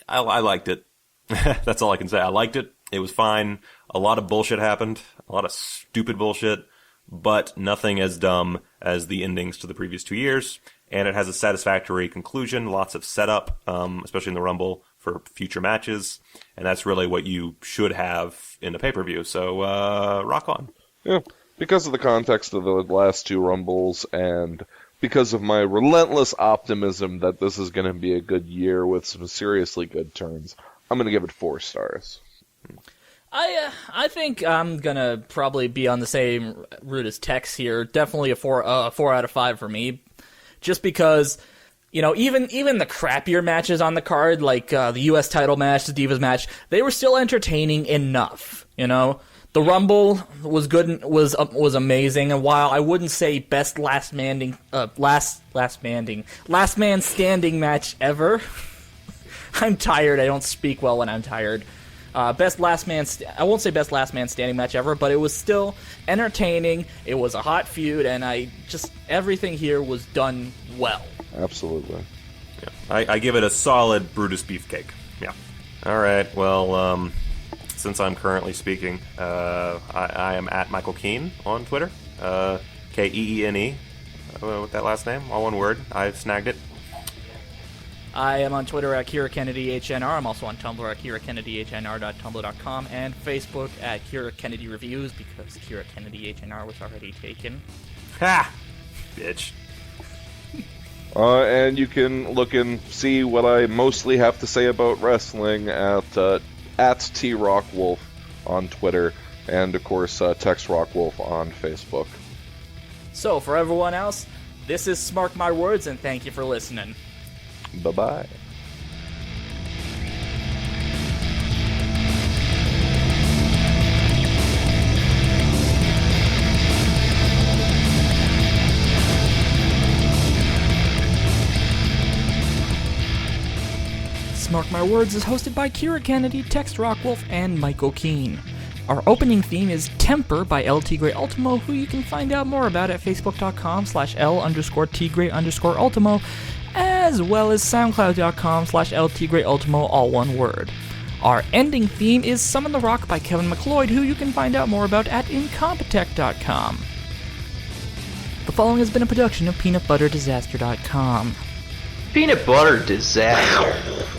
B: I liked it. That's all I can say. I liked it. It was fine. A lot of bullshit happened. A lot of stupid bullshit. But nothing as dumb as the endings to the previous 2 years. And it has a satisfactory conclusion. Lots of setup, especially in the Rumble, for future matches. And that's really what you should have in a pay-per-view. So, rock on.
C: Yeah. Because of the context of the last two Rumbles, and because of my relentless optimism that this is going to be a good year with some seriously good turns, I'm going to give it 4 stars.
A: I think I'm going to probably be on the same route as Tex here. Definitely a 4 out of 5 for me. Just because, even the crappier matches on the card, like the U.S. title match, the Divas match, they were still entertaining enough, The Rumble was good, was amazing, and while I wouldn't say best last man standing match ever, I'm tired. I don't speak well when I'm tired. I won't say best last man standing match ever, but it was still entertaining. It was a hot feud, and everything here was done well.
C: Absolutely.
B: Yeah. I give it a solid Brutus Beefcake. Yeah. All right. Well, since I'm currently speaking, I am at Michael Keene on Twitter. Keene. With that last name, all one word. I've snagged it.
A: I am on Twitter at Kira Kennedy HNR. I'm also on Tumblr at KiraKennedyHNR.tumblr.com and Facebook at Kira Kennedy Reviews because Kira Kennedy HNR was already taken.
B: Ha! Bitch.
C: And you can look and see what I mostly have to say about wrestling at TRockWolf on Twitter and, of course, Tex Rockwolf on Facebook.
A: So, for everyone else, this is Smark My Words, and thank you for listening.
C: Bye-bye.
A: Mark My Words is hosted by Kira Kennedy, Tex Rockwolf, and Michael Keane. Our opening theme is Temper by El Tigre Ultimo, who you can find out more about at facebook.com/L_Tigre_Ultimo, as well as soundcloud.com/El Tigre Ultimo, all one word. Our ending theme is Summon the Rock by Kevin MacLeod, who you can find out more about at Incompetech.com. The following has been a production of PeanutButterDisaster.com.
D: Peanut butter disaster.